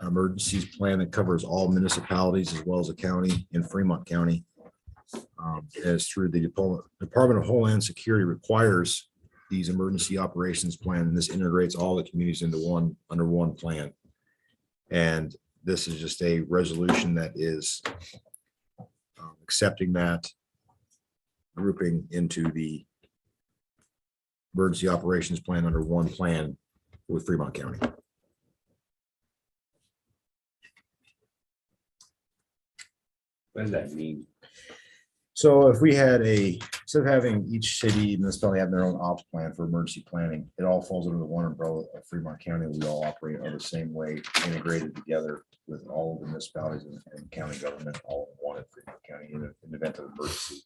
emergencies plan that covers all municipalities as well as the county in Fremont County. As through the Department of Homeland Security requires these emergency operations plan, and this integrates all the communities under one plan. And this is just a resolution that is accepting that grouping into the emergency operations plan under one plan with Fremont County. What does that mean? So if we had instead of having each city and municipality have their own ops plan for emergency planning, it all falls under the one umbrella of Fremont County. We all operate on the same way, integrated together with all of the municipalities and county government, all in one in Fremont County in the event of emergency,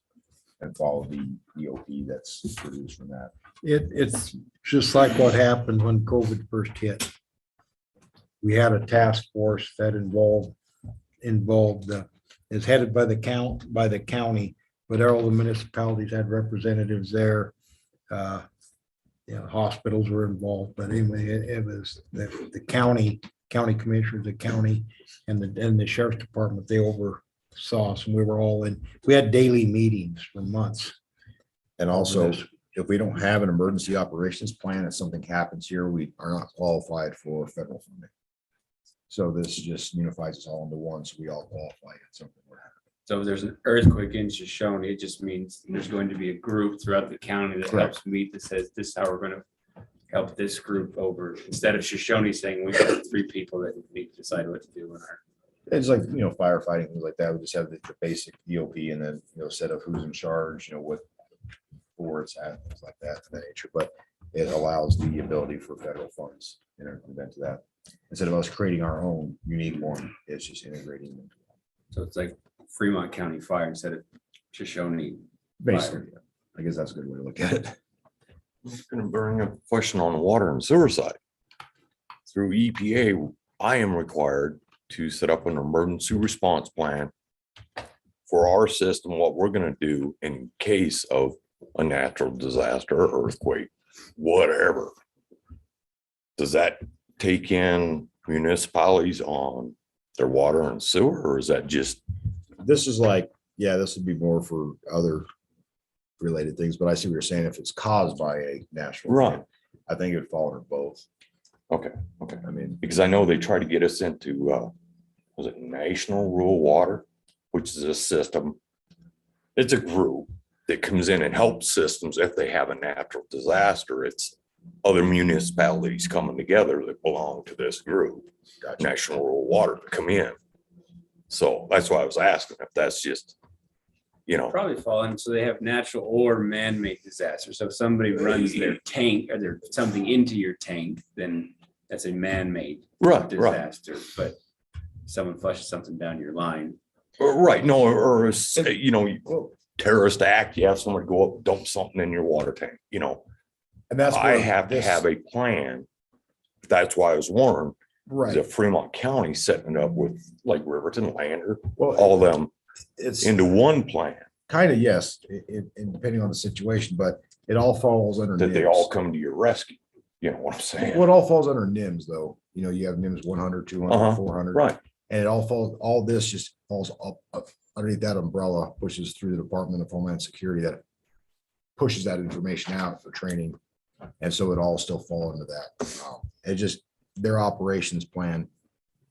and follow the EOP that's produced from that. It's just like what happened when COVID first hit. We had a task force that involved, is headed by the county, but all the municipalities had representatives there. Hospitals were involved, but anyway, it was the county commissioners, the county and the sheriff's department, they oversaw us, and we were all in, we had daily meetings for months. And also, if we don't have an emergency operations plan, if something happens here, we are not qualified for federal funding. So this just unifies us all into one, so we all qualify if something were to happen. So if there's an earthquake in Shoshoni, it just means there's going to be a group throughout the county that Correct. helps meet, that says this is how we're gonna help this group over, instead of Shoshoni saying we got 3 people that need to decide what to do in our. It's like, firefighting, things like that. We just have the basic EOP and then, set of who's in charge, what for it's at, things like that, of that nature. But it allows the ability for federal funds in an event of that. Instead of us creating our own unique one, it's just integrating them. So it's like Fremont County Fire instead of Shoshoni. Basically, I guess that's a good way to look at it. I'm gonna bring up a question on the water and sewer side. Through EPA, I am required to set up an emergency response plan for our system, what we're gonna do in case of a natural disaster, earthquake, whatever. Does that take in municipalities on their water and sewer, or is that just? This is like, this would be more for other related things, but I see what you're saying. If it's caused by a national. Right. event, I think it would fall under both. Okay, I mean, because I know they try to get us into, was it National Rural Water, which is a system. It's a group that comes in and helps systems if they have a natural disaster. It's other municipalities coming together that belong to this group, gotcha. National Rural Water, to come in. So that's why I was asking if that's just, Probably fall in, so they have natural or man-made disasters. So if somebody runs their tank or there's something into your tank, then that's a man-made right. disaster. But someone flushes something down your line. Right, no, or terrorist act, you have somebody go up, dump something in your water tank, And that's I where have to this- have a plan. That's why I was warned, right. that Fremont County setting it up with like Riverton, Lander, Well, all of them it's into one plan, kind of, yes, and depending on the situation, but it all falls under. that they NIMS. all come to your rescue. You know what I'm saying? Well, it all falls under NIMS though. You have NIMS 100, 200, Uh-huh, 400. Right, And it all falls, all this just falls up underneath that umbrella, which is through the Department of Homeland Security that pushes that information out for training. And so it all still fall into that. It just, their operations plan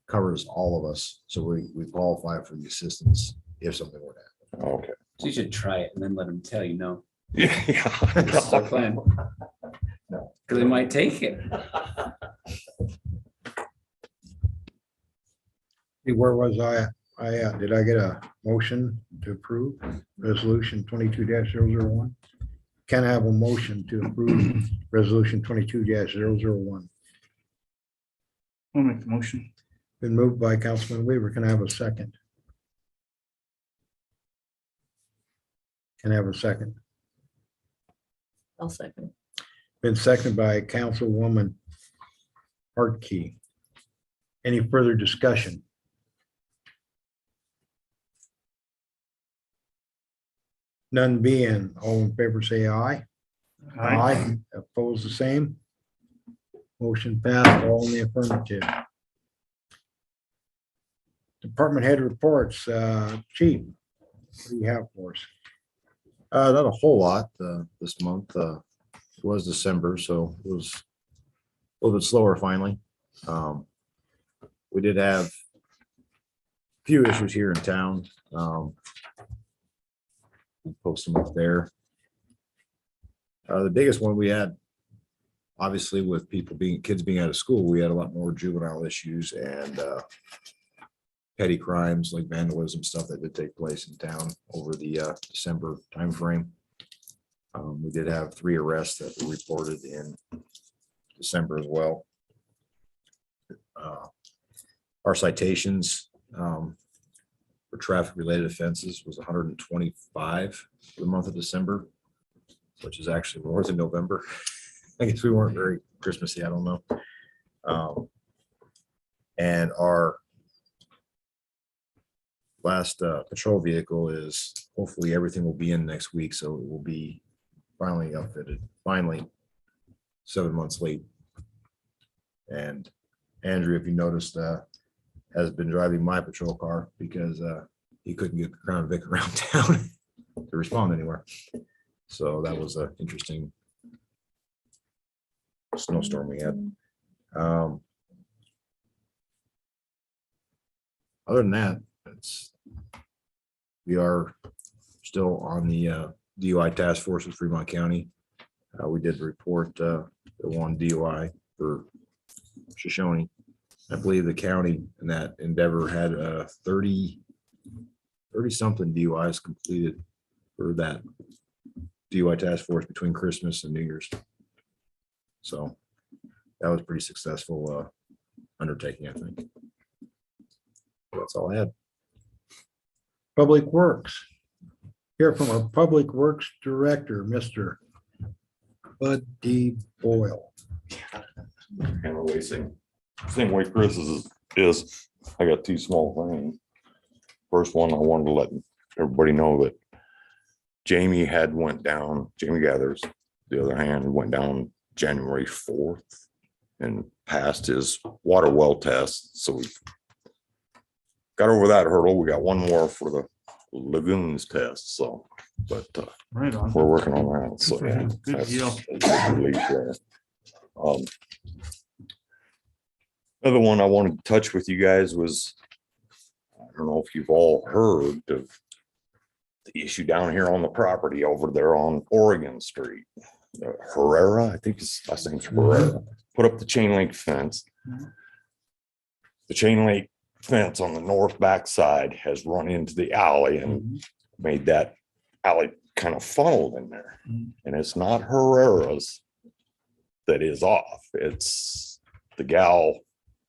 covers all of us. So we qualify for the assistance if something were to happen. Okay. So you should try it and then let them tell you no. Yeah. That's their plan. Because they might take it. See, where was I? Did I get a motion to approve resolution 22-001? Can I have a motion to approve resolution 22-001? I'll make the motion. Been moved by Councilman Weaver. Can I have a second? Can I have a second? I'll second. Been seconded by Councilwoman Hartke. Any further discussion? None being, all in favor, say aye. Opposed, the same. Motion passed, all in the affirmative. Department head reports, Chief, what do you have for us? Not a whole lot this month. It was December, so it was a little bit slower finally. We did have a few issues here in town. We'll post them up there. The biggest one we had, obviously, with kids being out of school, we had a lot more juvenile issues and petty crimes like vandalism stuff that did take place in town over the December timeframe. We did have 3 arrests that were reported in December as well. Our citations for traffic related offenses was 125 for the month of December, which is actually more than November. I guess we weren't very Christmassy, I don't know. And our last patrol vehicle is, hopefully everything will be in next week, so it will be finally outfitted, finally 7 months late. And Andrew, if you noticed, has been driving my patrol car because he couldn't get Crown Vic around town to respond anywhere. So that was an interesting snowstorm we had. Other than that, we are still on the DUI task force in Fremont County. We did report the 1 DUI for Shoshoni. I believe the county in that endeavor had 30 something DUIs completed for that DUI task force between Christmas and New Year's. So that was pretty successful undertaking, I think. That's all I had. Public Works. Hear from our Public Works Director, Mr. Bud D. Boyle. And releasing. Same way Chris is, I got 2 small things. First one, I wanted to let everybody know that Jamie Gathers, the other hand, went down January 4th and passed his water well test. So we got over that hurdle. We got 1 more for the lagoons test. So, but Right on. we're working on that. So yeah, Good that's deal. a good relief there. Another one I wanted to touch with you guys was, I don't know if you've all heard of the issue down here on the property over there on Oregon Street. Herrera, I think his last name's Herrera, put up the chain link fence. The chain link fence on the north back side has run into the alley and made that alley kind of funneled in there. And it's not Herrera's that is off. It's the gal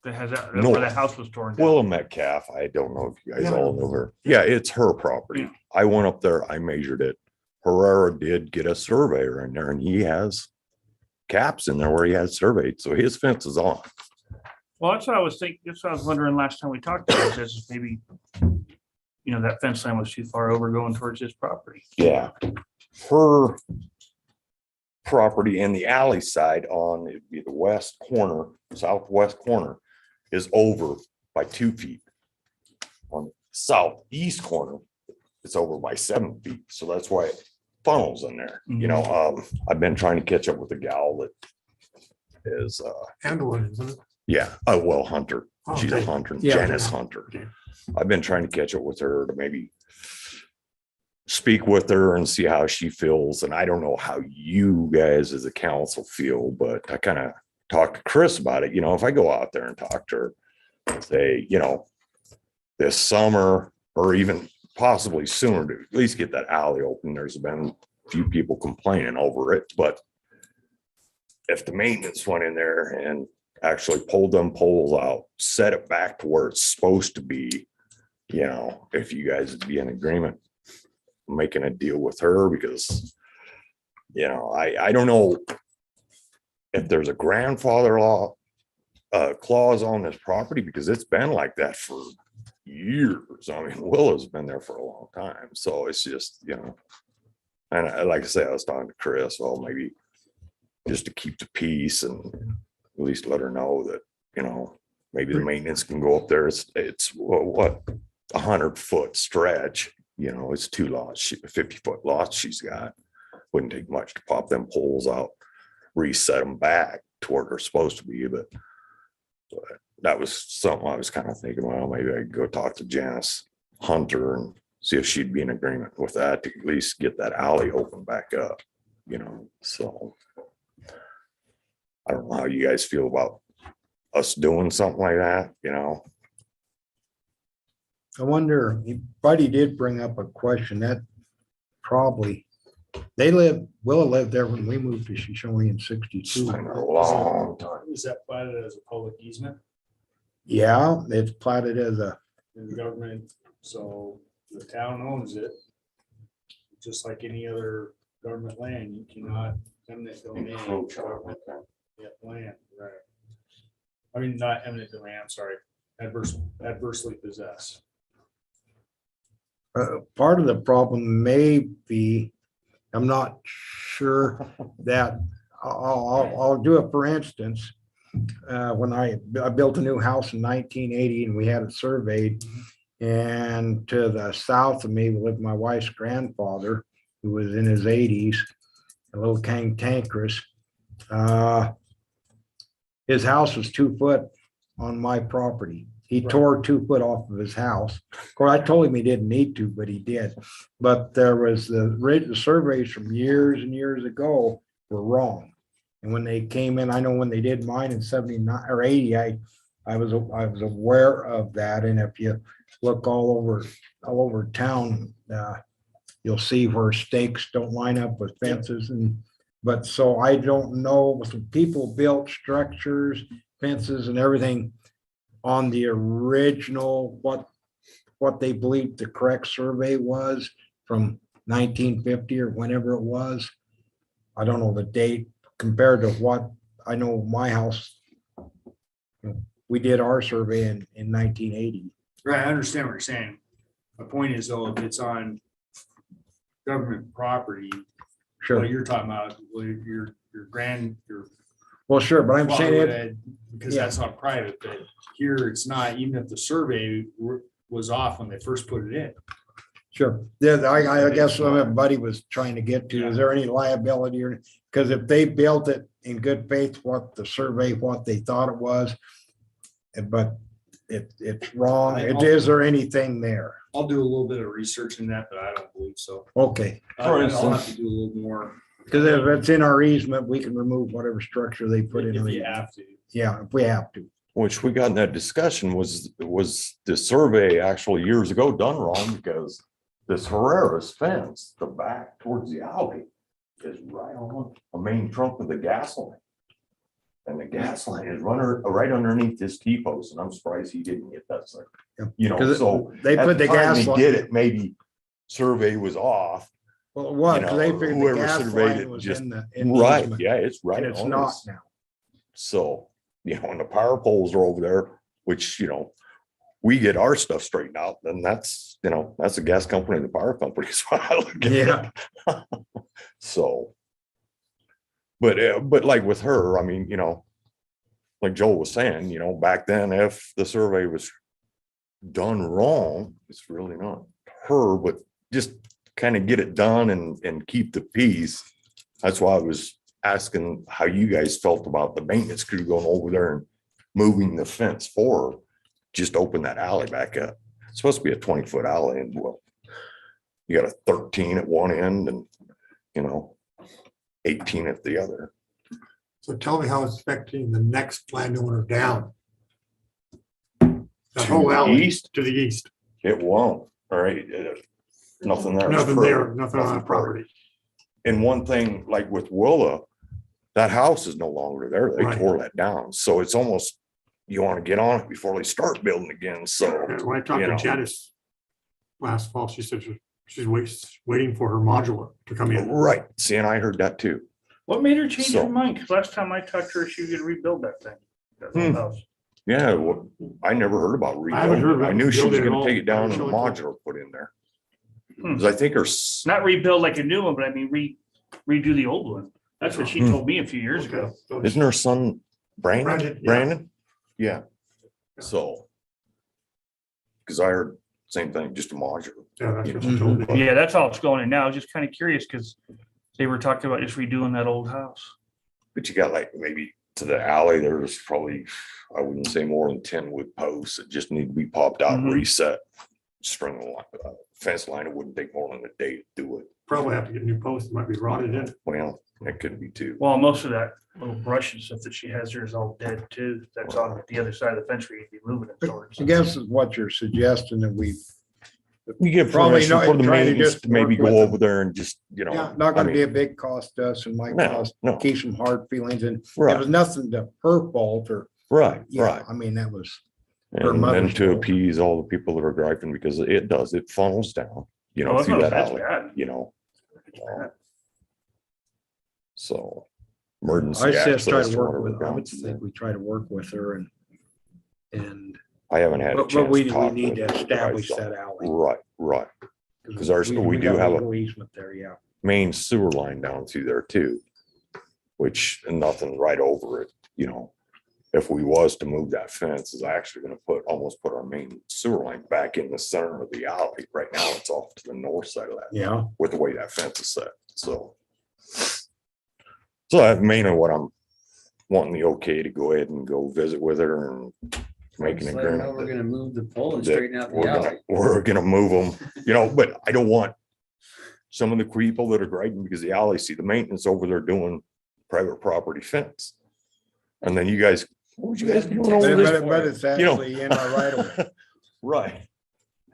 That has that, No. where the house was torn down. Willa Metcalf. I don't know if you guys all know her. Yeah, it's her property. Yeah. I went up there, I measured it. Herrera did get a surveyor in there and he has caps in there where he has surveyed. So his fence is on. Well, that's what I was thinking. That's what I was wondering last time we talked about this, is maybe, that fence line was too far over going towards his property. Yeah. Her property in the alley side on, it'd be the west corner, southwest corner, is over by 2 feet. on the southeast corner, it's over by 7 feet, so that's why it funnels in there, you know, I've been trying to catch up with a gal that is, Handle it, isn't it? yeah, well, Hunter, she's a Okay. hunter, Yeah. Janice Hunter. Okay. I've been trying to catch up with her to maybe speak with her and see how she feels. And I don't know how you guys as a council feel, but I kind of talked to Chris about it. You know, if I go out there and talk to her, say, you know, this summer or even possibly sooner to at least get that alley open. There's been a few people complaining over it, but if the maintenance went in there and actually pulled them poles out, set it back to where it's supposed to be, you know, if you guys would be in agreement, making a deal with her, because, you know, I don't know if there's a grandfather law clause on this property, because it's been like that for years. I mean, Willow's been there for a long time, so it's just, you know, and like I say, I was talking to Chris, well, maybe just to keep the peace and at least let her know that, you know, maybe the maintenance can go up there. It's what 100-foot stretch, you know, it's 2 lots, 50-foot lots she's got. Wouldn't take much to pop them poles out, reset them back to where they're supposed to be, but that was something I was kind of thinking, well, maybe I could go talk to Janice Hunter and see if she'd be in agreement with that, to at least get that alley open back up, you know, so. I don't know how you guys feel about us doing something like that, you know? I wonder, Buddy did bring up a question that probably, Willa lived there when we moved to Shoshoni in It's 62. been a long time. Is that platted as a public easement Yeah, it's platted as a, in the government? So the town owns it. Just like any other government land, you cannot eminent domain. Land, right. I mean, not eminent domain, I'm sorry, adversely possess. part of the problem may be, I'm not sure that, I'll do it for instance. When I built a new house in 1980 and we had it surveyed, and to the south of me lived my wife's grandfather, who was in his 80s, a little cantankerous. His house was 2 foot on my property. He tore 2 foot off of his house. Of course, I told him he didn't need to, but he did. But there was the surveys from years and years ago were wrong. And when they came in, I know when they did mine in 79 or 80, I was aware of that. And if you look all over town, you'll see where stakes don't line up with fences but so I don't know, some people built structures, fences and everything on the original, what they believed the correct survey was from 1950 or whenever it was. I don't know the date compared to what I know my house, we did our survey in 1980. Right, I understand what you're saying. My point is though, if it's on government property, Sure. what you're talking about, your Well, sure, but I'm saying it, father, because that's not private, but here it's not, even if the survey was off when they first put it in. sure. Yeah, I guess what Buddy was trying to get to, is there any liability or, because if they built it in good faith, what they thought it was, but it's wrong. Is there anything there? I'll do a little bit of research in that, but I don't believe so. Okay, I'll have to do a little more. because if it's in our easement, we can remove whatever structure they put in. If you have to. Yeah, if we have to. Which we got in that discussion was the survey actually years ago done wrong, because this Herrera's fence, the back towards the alley, is right on the main trunk of the gas line. And the gas line is right underneath this T-post, and I'm surprised he didn't get that second. You know, 'Cause so they at put the time gas they line. did it, maybe survey was off. Well, what? you Because they know, figured the whoever gas surveyed line it was just- in the Right, easement, yeah, it's right. and it's on not this. now. So, you know, and the power poles are over there, which, you know, we get our stuff straightened out, then that's, you know, that's the gas company and the power company. is what I look at Yeah. it. So, but like with her, I mean, you know, like Joel was saying, you know, back then, if the survey was done wrong. It's really not her, but just kind of get it done and keep the peace. That's why I was asking how you guys felt about the maintenance crew going over there and moving the fence for her. Just open that alley back up. It's supposed to be a 20-foot alley, and well, you got a 13 at one end and, 18 at the other. So tell me how it's affecting the next landowner down. The whole the alley east? to the east. It won't, all right? Nothing there. Nothing there, nothing on the property. And one thing, like with Willa, that house is no longer there. They Right. tore that down. So it's almost, you want to get on it before they start building again. So, When I talked you to know. Janice last fall, she said she's waiting for her modular to come in. right. See, and I heard that too. What made her change So- her mind? Because last time I talked to her, she was gonna rebuild that thing. That little house. Yeah, well, I never heard about I haven't heard rebuilding. about I knew she was rebuilding at gonna all. take it down and a That's really modular put in there. Hmm. 'Cause I think her, Not rebuild like a new one, but I mean redo the old one. That's what she Hmm. told me a few years ago. So isn't her son Brandon? Brandon, yeah. Brandon? Yeah. So. Cause I heard same thing, just a modular. Yeah, that's what you she know, told me. but- Yeah, that's all it's going in now. I was just kind of curious because they were talking about just redoing that old house. But you got like maybe to the alley, there's probably, I wouldn't say more than 10 wood posts that just need to be popped out, Mhm. reset. String line, fence line, it wouldn't take more than a day to do it. Probably have to get new posts, it might be rotted in. Well, it could be too. Well, most of that little brush and stuff that she has there is all dead too. That's on the other side of the fence where you'd be moving it towards. I guess is what you're suggesting that we, We give Probably permission not for the trying to maintenance just to maybe work with go them. over there and just, yeah, not I gonna be a mean, big cost to us and might No, cost, no. keep some hard feelings and it right, was nothing to her fault or, right, yeah, right. I mean, that was, her And then mother's to fault. appease all the people that are griping because it does, it funnels down, Oh, it's through not- that that's alley, bad. So emergency I just try access to or work whatever. with, I would counts. think we try to work with her and I haven't had a but chance we to talk need with to her, establish so- that alley. Right, right. 'Cause ours- we do got have a- legal easement there, yeah. Main sewer line down through there too. Which, and nothing right over it, if we was to move that fence, is actually gonna almost put our main sewer line back in the center of the alley. Right now, it's off to the north side of that, Yeah, with the way that fence is set, so. So that's mainly what I'm wanting the okay to go ahead and go visit with her and make an Just let her know agreement. We're that- gonna move the pole and that straighten out we're the gonna- alley. We're gonna move them, but I don't want some of the people that are griping because the alley, see the maintenance over there doing private property fence. And then you guys, what was you guys doing but, over this? but it's You know. actually in our right of way. Right.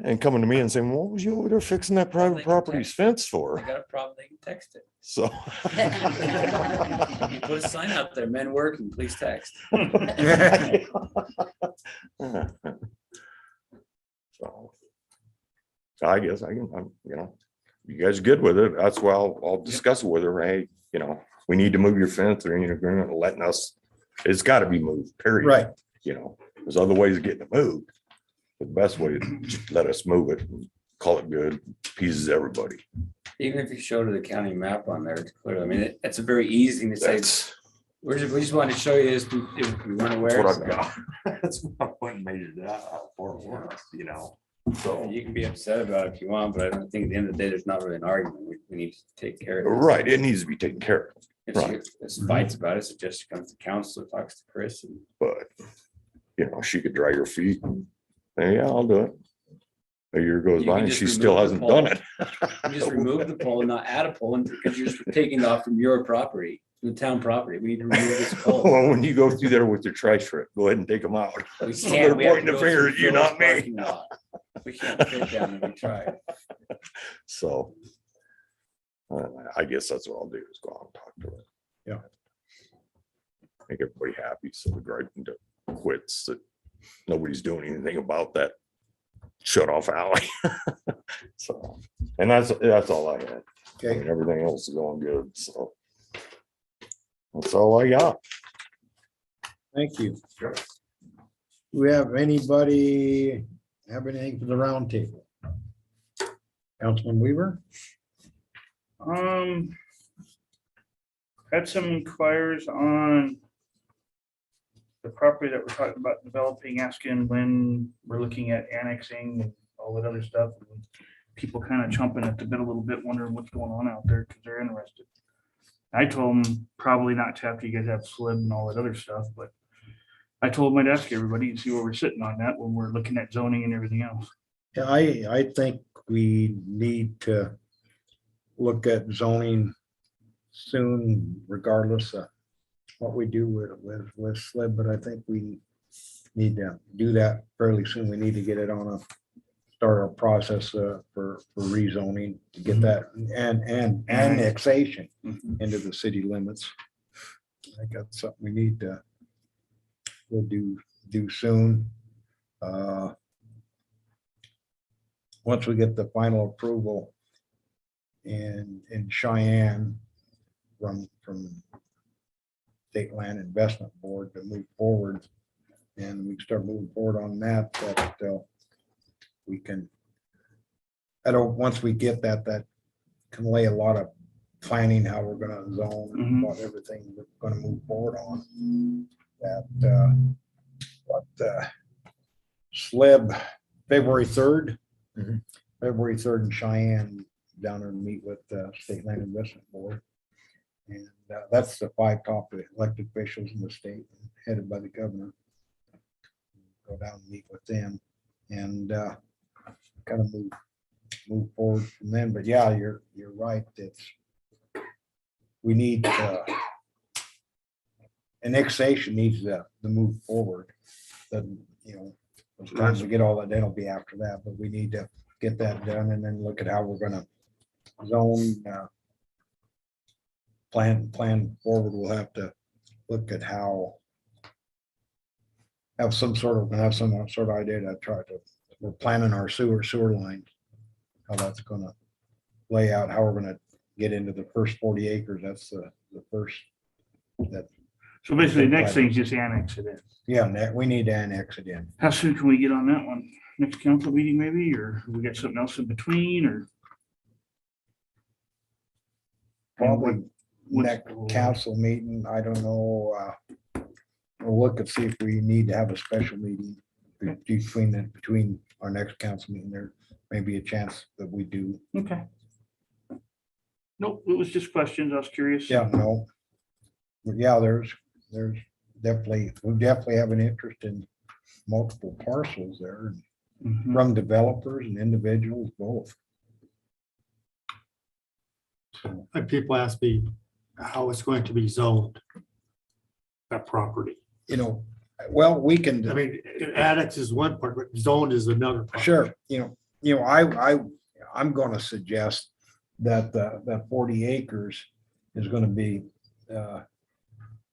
And coming to me and saying, what was you over there fixing that They private can property's text- fence If for? they got a problem, they can text it. So. You put a sign out there, men working, please text. So. I guess you guys are good with it. That's why I'll discuss it with her. Hey, we need to move your fence or in agreement letting us, it's gotta be moved, period. Right. There's other ways of getting it moved. The best way is just let us move it, and call it good, pleases everybody. Even if you show to the county map on there, it's clear. I mean, it's a very easy thing to say. That's We just wanted to show you this, if we weren't that's aware. what so. I've got. That's what I went and measured that out for, so. You can be upset about it if you want, but I don't think at the end of the day, there's not really an argument. We need to take care of it. Right, it needs to be taken care of, If she right. if fights about it, suggest she comes to council, talks to Chris and. but, she could drag her feet and, say, yeah, I'll do it. A year goes You by can and just she still remove hasn't the done pole. it. You just remove the pole and not add a pole because you're just taking it off from your property, the town property. We need to remove this pole. Well, when you go through there with your trash truck, go ahead and take them out. We So can't. they're We have to pointing the go finger through at you, Phil's not me. parking lot. We can't fit down and we tried. So. I guess that's what I'll do is go out and talk to her. Yeah. Make everybody happy, so the griping quits, that nobody's doing anything about that shut off alley. So, and that's all I had. I Okay, mean, everything else is going good, so. That's all I got. thank you. Do we have anybody have anything for the round table? Councilman Weaver? Had some inquiries on the property that we're talking about developing, asking when we're looking at annexing and all that other stuff. And people kind of chomping at the bit a little bit, wondering what's going on out there because they're interested. I told them probably not to after you guys have SLIB and all that other stuff, but I told them I'd ask everybody and see where we're sitting on that when we're looking at zoning and everything else. Yeah, I think we need to look at zoning soon, regardless of what we do with SLIB, but I think we need to do that fairly soon. We need to get it on a start our process for rezoning to get that and annexation into the city limits. I think that's something we need to we'll do soon. Once we get the final approval in Cheyenne from State Land Investment Board to move forward, and we start moving forward on that, we can, once we get that can lay a lot of planning how we're gonna zone and what everything we're gonna move forward on. SLIB, February 3rd. February 3rd in Cheyenne, down there to meet with the State Land Investment Board. And that's the 5 top elected officials in the state, headed by the governor. Go down and meet with them and kind of move forward from then. But yeah, you're right. We need annexation needs to move forward. Then, once we get all that, then it'll be after that. But we need to get that done and then look at how we're gonna zone plan forward. We'll have to look at how have some sort of idea to try to, we're planning our sewer lines, how that's gonna lay out, how we're gonna get into the first 40 acres. That's the first that. So basically, the next thing is just annex it in. Yeah, we need to annex it in. How soon can we get on that one? Next council meeting maybe, or we got something else in between, or? Probably what's next the- council meeting, I don't know. We'll look and see if we need to have a special meeting between our next council meeting. There may be a chance that we do. Okay. Nope, it was just questions. I was curious. Yeah, no. But yeah, there's definitely, we definitely have an interest in multiple parcels there Mhm. from developers and individuals both. And people ask me how it's going to be zoned, that property. Well, we can. I mean, annex is one part, but zoned is another. part. Sure, I'm gonna suggest that that 40 acres is gonna be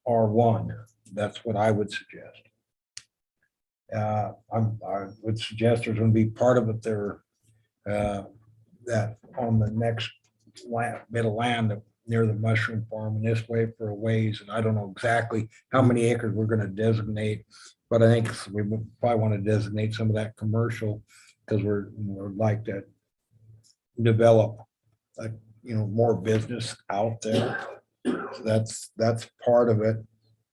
R1. That's what I would suggest. I would suggest there's gonna be part of it there that on the next bit of land near the mushroom farm and this way for a ways, and I don't know exactly how many acres we're gonna designate, but I think we would probably want to designate some of that commercial because we're like to develop more business out there. So that's part of it.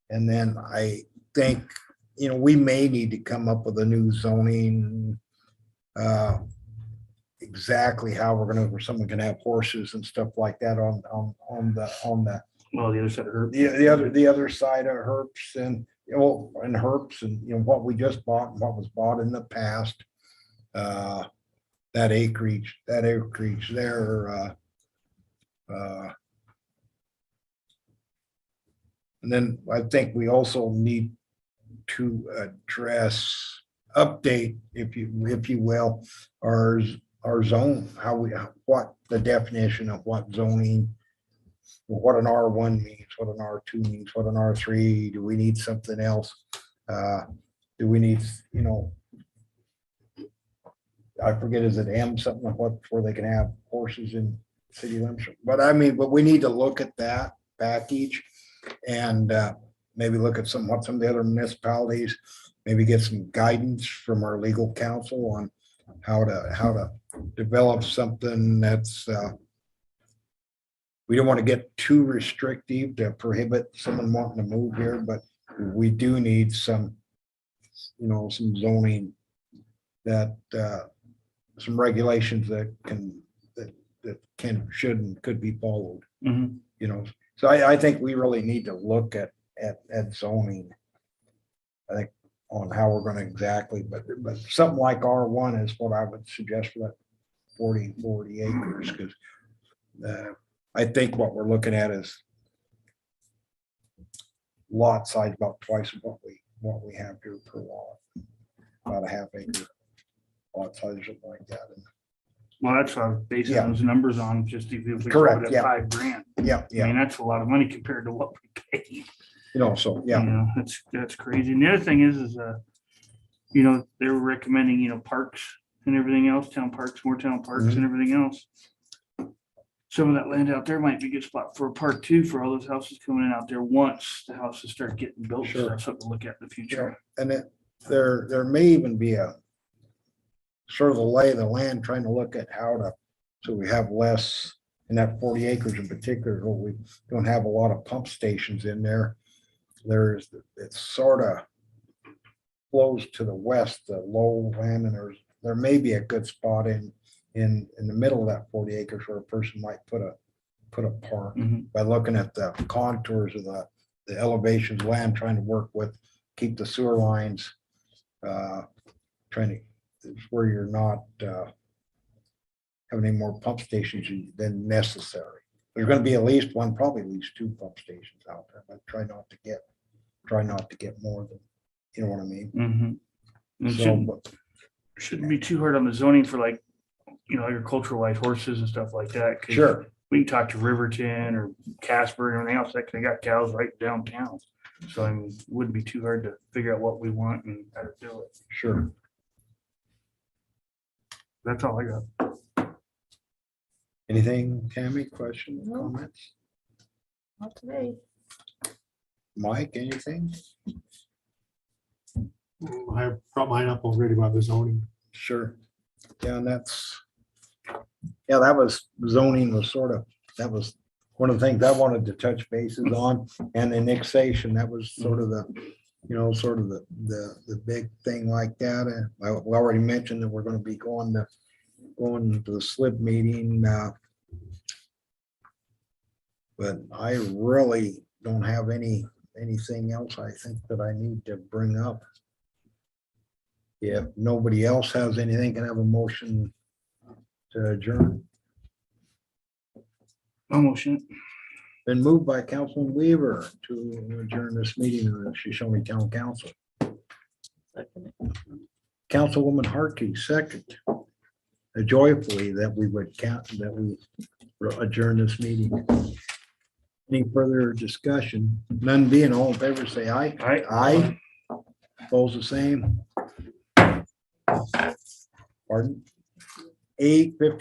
And then I think we may need to come up with a new zoning exactly how we're gonna, where someone can have horses and stuff like that on the Well, the other side of her. the other side of Herps and Herps and what we just bought and what was bought in the past. That acreage there. And then I think we also need to update, if you will, our zone, what the definition of what zoning, what an R1 means, what an R2 means, what an R3, do we need something else? Do we need, I forget, is it M something like what, where they can have horses in city limits? But we need to look at that package and maybe look at what some of the other municipalities, maybe get some guidance from our legal counsel on how to develop something that's we don't want to get too restrictive to prohibit someone wanting to move here, but we do need some, some zoning that, some regulations that can, should, and could be followed, Mhm. So I think we really need to look at zoning. I think on how we're gonna exactly, but something like R1 is what I would suggest for that 40 acres, because I think what we're looking at is lot size about twice of what we have here per lot. About a half acre lot size, something like that. Well, that's what I was basing Yeah. those numbers on, just if we Correct, put it yeah. at $5,000. Yeah, I mean, that's a lot of money compared to what we pay. so, yeah, That's crazy. And the other thing is, they were recommending, parks and everything else, town parks, more town parks and everything else. Some of that land out there might be a good spot for a park too, for all those houses coming in out there once the houses start getting built. So Sure. that's something to look at in the future. and there may even be a sort of the lay of the land, trying to look at how to, so we have less in that 40 acres in particular, we don't have a lot of pump stations in there. It's sort of flows to the west, the low land, and there may be a good spot in the middle of that 40 acres where a person might put a park by looking at the contours of the elevations of land, trying to work with, keep the sewer lines, trying to, it's where you're not having any more pump stations than necessary. There's going to be at least one, probably at least two pump stations out there, but try not to get more than, you know what I mean? And it So, shouldn't be too hard on the zoning for agricultural wise horses and stuff like that. 'Cause sure, we can talk to Riverton or Casper and everything else, they got cows right downtown. So I mean, it wouldn't be too hard to figure out what we want and how to do it. sure. That's all I got. Anything, Tammy, questions, comments? Not today. Mike, anything? I brought mine up already about the zoning. Sure. Yeah, and that was zoning was that was one of the things I wanted to touch bases on, and annexation, that was sort of the big thing like that. And we already mentioned that we're going to be going to the SLIB meeting. But I really don't have anything else I think that I need to bring up. If nobody else has anything, can I have a motion to adjourn? Motion. Been moved by Councilman Weaver to adjourn this meeting of the Shoshoni Town Council. Councilwoman Harkey, second. Joyfully that we adjourn this meeting. Any further discussion? None being, all in favor, say aye. Aye. Aye. Opposed, the same. Pardon? 8:50.